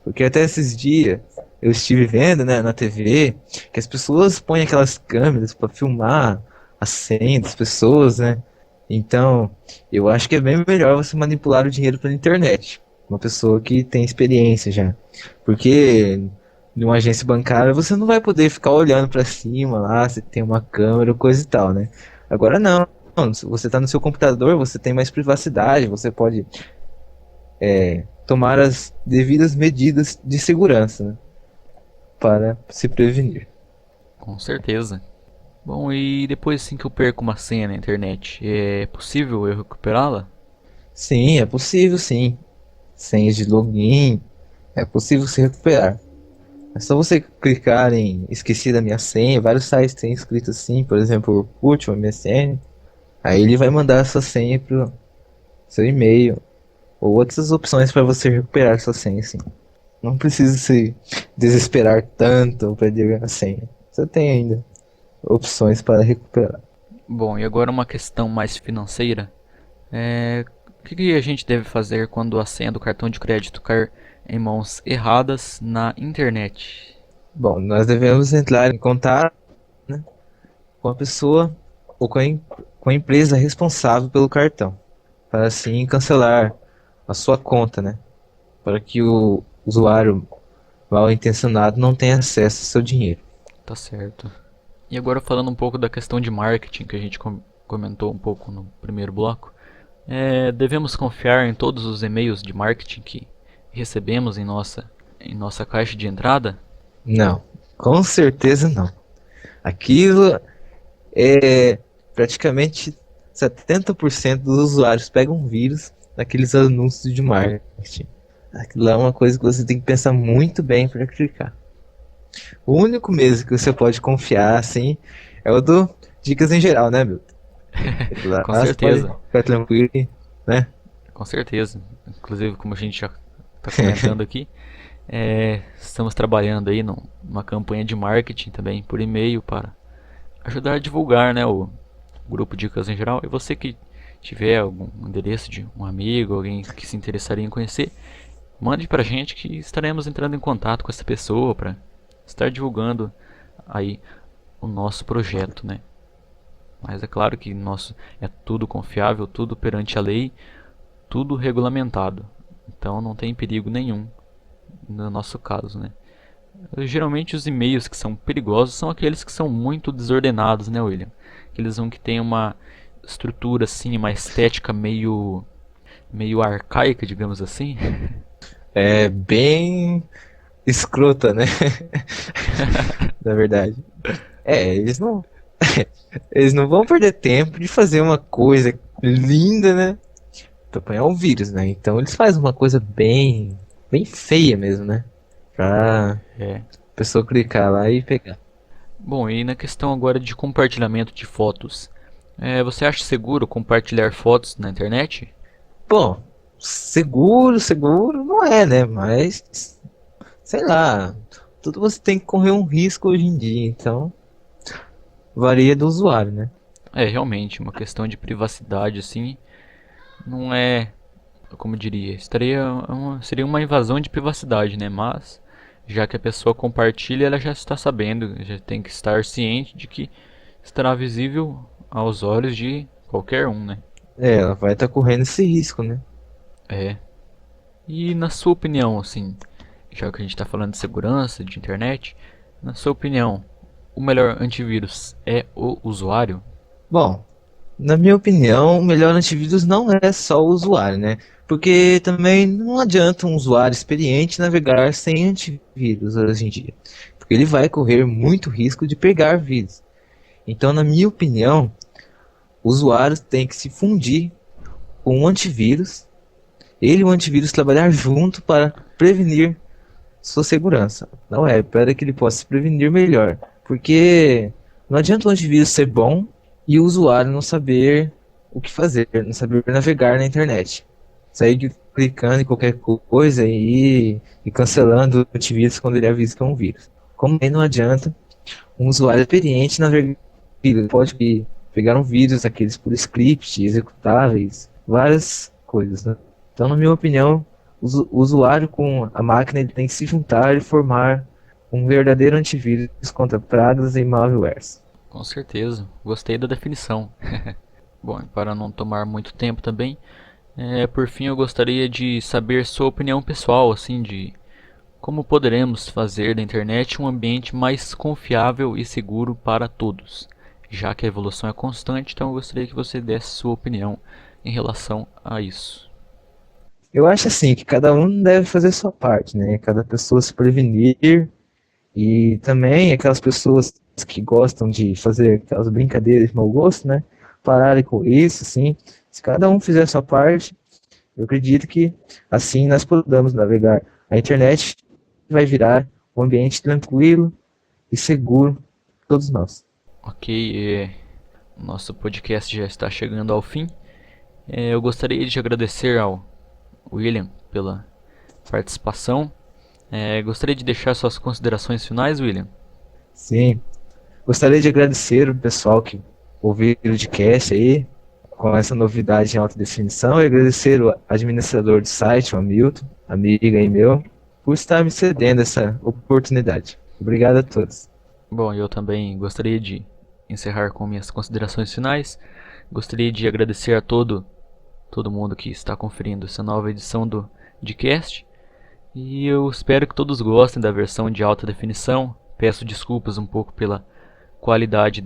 Porque até esses dias eu estive vendo, né, na TV, que as pessoas põem aquelas câmeras para filmar a senha das pessoas, né? Então, eu acho que é bem melhor você manipular o dinheiro pela internet. Uma pessoa que tem experiência já. Porque numa agência bancária você não vai poder ficar olhando para cima lá, se tem uma câmera ou coisa e tal, né? Agora não. Se você está no seu computador, você tem mais privacidade, você pode tomar as devidas medidas de segurança, né, para se prevenir. Com certeza. Bom, e depois assim que eu perco uma senha na internet, é possível eu recuperá-la? Sim, é possível sim. Senhas de login, é possível se recuperar. É só você clicar em esqueci da minha senha, vários sites têm escrito assim, por exemplo, o Orkut, o MSN. Aí ele vai mandar a sua senha pro seu e-mail ou outras opções para você recuperar sua senha, assim. Não precisa se desesperar tanto para perder a senha. Você tem ainda opções para recuperar. Bom, e agora uma questão mais financeira. O que a gente deve fazer quando a senha do cartão de crédito cair em mãos erradas na internet? Bom, nós devemos entrar em contato, né, com a pessoa ou com a empresa responsável pelo cartão, para assim cancelar a sua conta, né? Para que o usuário mal intencionado não tenha acesso ao seu dinheiro. Tá certo. E agora falando um pouco da questão de marketing que a gente comentou um pouco no primeiro bloco. Devemos confiar em todos os e-mails de marketing que recebemos em nossa caixa de entrada? Não, com certeza não. Aquilo é praticamente 70% dos usuários pegam vírus naqueles anúncios de marketing. Aquilo é uma coisa que você tem que pensar muito bem para clicar. O único mesmo que você pode confiar, assim, é o do Dicas em Geral, né, Milton? Lá Com você certeza. pode ficar tranquilo, né? Com certeza. Inclusive, como a gente já está comentando aqui, estamos trabalhando aí numa campanha de marketing também por e-mail para ajudar a divulgar, né, o grupo Dicas em Geral. E você que tiver algum endereço de um amigo, alguém que se interessaria em conhecer, mande pra gente que estaremos entrando em contato com essa pessoa para estar divulgando aí o nosso projeto, né? Mas é claro que nosso é tudo confiável, tudo perante a lei, tudo regulamentado. Então não tem perigo nenhum no nosso caso, né? Geralmente os e-mails que são perigosos são aqueles que são muito desordenados, né, William? Aqueles que tem uma estrutura assim, uma estética meio arcaica, digamos assim. É bem escrota, né? Na verdade. Eles não. Eles não vão perder tempo de fazer uma coisa linda, né? Pra apanhar um vírus, né? Então eles fazem uma coisa bem feia mesmo, né? Pra É. pessoa clicar lá e pegar. Bom, e na questão agora de compartilhamento de fotos, você acha seguro compartilhar fotos na internet? Bom, seguro não é, né? Mas sei lá, tudo você tem que correr um risco hoje em dia, então varia do usuário, né? É, realmente, uma questão de privacidade, assim, não é, como eu diria, seria uma invasão de privacidade, né? Mas, já que a pessoa compartilha, ela já está sabendo, já tem que estar ciente de que estará visível aos olhos de qualquer um, né? Ela vai estar correndo esse risco, né? É. E na sua opinião, assim, já que a gente está falando de segurança, de internet, na sua opinião, o melhor antivírus é o usuário? Bom, na minha opinião, o melhor antivírus não é só o usuário, né? Porque também não adianta um usuário experiente navegar sem antivírus hoje em dia. Porque ele vai correr muito risco de pegar vírus. Então, na minha opinião, o usuário tem que se fundir com o antivírus, ele e o antivírus trabalhar junto para prevenir sua segurança. Não é, para que ele possa se prevenir melhor. Porque não adianta o antivírus ser bom e o usuário não saber o que fazer, não saber navegar na internet. Sair clicando em qualquer coisa e cancelando o antivírus quando ele avisa que é um vírus. Como aí não adianta um usuário experiente navegar, ele pode pegar um vírus, aqueles por script, executáveis, várias coisas, né? Então, na minha opinião, o usuário com a máquina ele tem que se juntar e formar um verdadeiro antivírus contra pragas e malwares. Com certeza, gostei da definição. Bom, para não tomar muito tempo também, por fim eu gostaria de saber sua opinião pessoal, assim, de como poderemos fazer da internet um ambiente mais confiável e seguro para todos. Já que a evolução é constante, então eu gostaria que você desse sua opinião em relação a isso. Eu acho assim que cada um deve fazer sua parte, né? Cada pessoa se prevenir e também aquelas pessoas que gostam de fazer aquelas brincadeiras de mau gosto, né? Pararem com isso, assim. Se cada um fizer sua parte, eu acredito que assim nós podemos navegar. A internet vai virar um ambiente tranquilo e seguro para todos nós. Ok, nosso podcast já está chegando ao fim. Eu gostaria de agradecer ao William pela participação. Gostaria de deixar suas considerações finais, William? Sim, gostaria de agradecer o pessoal que ouviu o podcast aí, com essa novidade em alta definição, e agradecer o administrador do site, o Hamilton, amigo aí meu, por estar me cedendo essa oportunidade. Obrigado a todos. Bom, eu também gostaria de encerrar com minhas considerações finais. Gostaria de agradecer a todo mundo que está conferindo essa nova edição do Dcast. E eu espero que todos gostem da versão de alta definição. Peço desculpas um pouco pela qualidade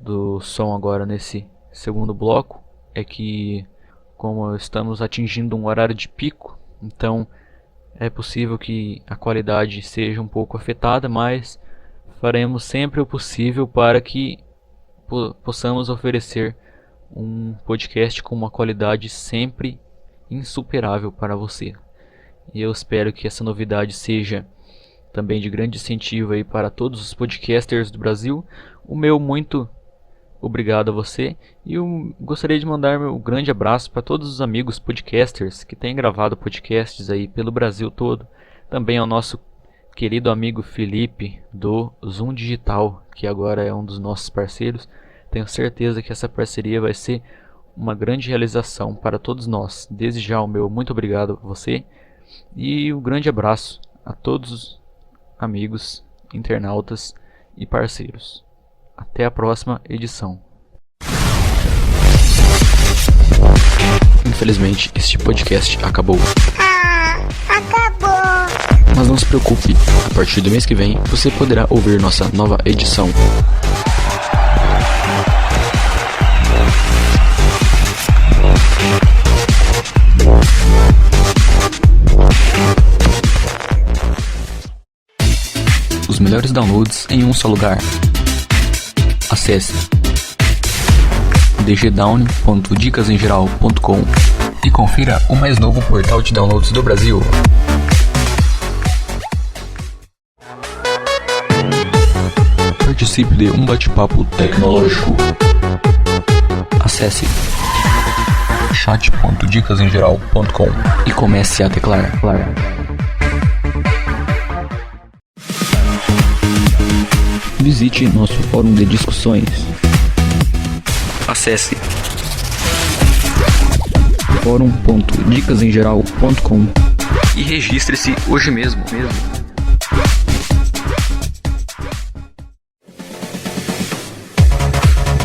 do som agora nesse segundo bloco. É que, como estamos atingindo um horário de pico, então é possível que a qualidade seja um pouco afetada, mas faremos sempre o possível para que possamos oferecer um podcast com uma qualidade sempre insuperável para você. E eu espero que essa novidade seja também de grande incentivo aí para todos os podcasters do Brasil. O meu muito obrigado a você, e eu gostaria de mandar meu grande abraço para todos os amigos podcasters que têm gravado podcasts aí pelo Brasil todo. Também ao nosso querido amigo Felipe do Zoom Digital, que agora é um dos nossos parceiros. Tenho certeza que essa parceria vai ser uma grande realização para todos nós. Desde já o meu muito obrigado a você e um grande abraço a todos os amigos, internautas e parceiros. Até a próxima edição. Infelizmente, este podcast acabou. Acabou! Mas não se preocupe, a partir do mês que vem você poderá ouvir nossa nova edição. Os melhores downloads em um só lugar. Acesse dgdown.dicasemgeral.com e confira o mais novo portal de downloads do Brasil. Participe de um bate-papo tecnológico. Acesse chat.dicasemgeral.com e comece a teclar. visite nosso fórum de discussões. Acesse fórum.dicasemgeral.com e registre-se hoje mesmo.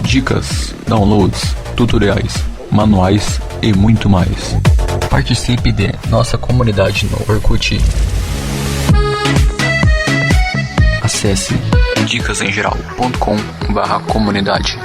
Dicas, downloads, tutoriais, manuais e muito mais. Participe de nossa comunidade no Orkut. Acesse dicasemgeral.com/comunidade.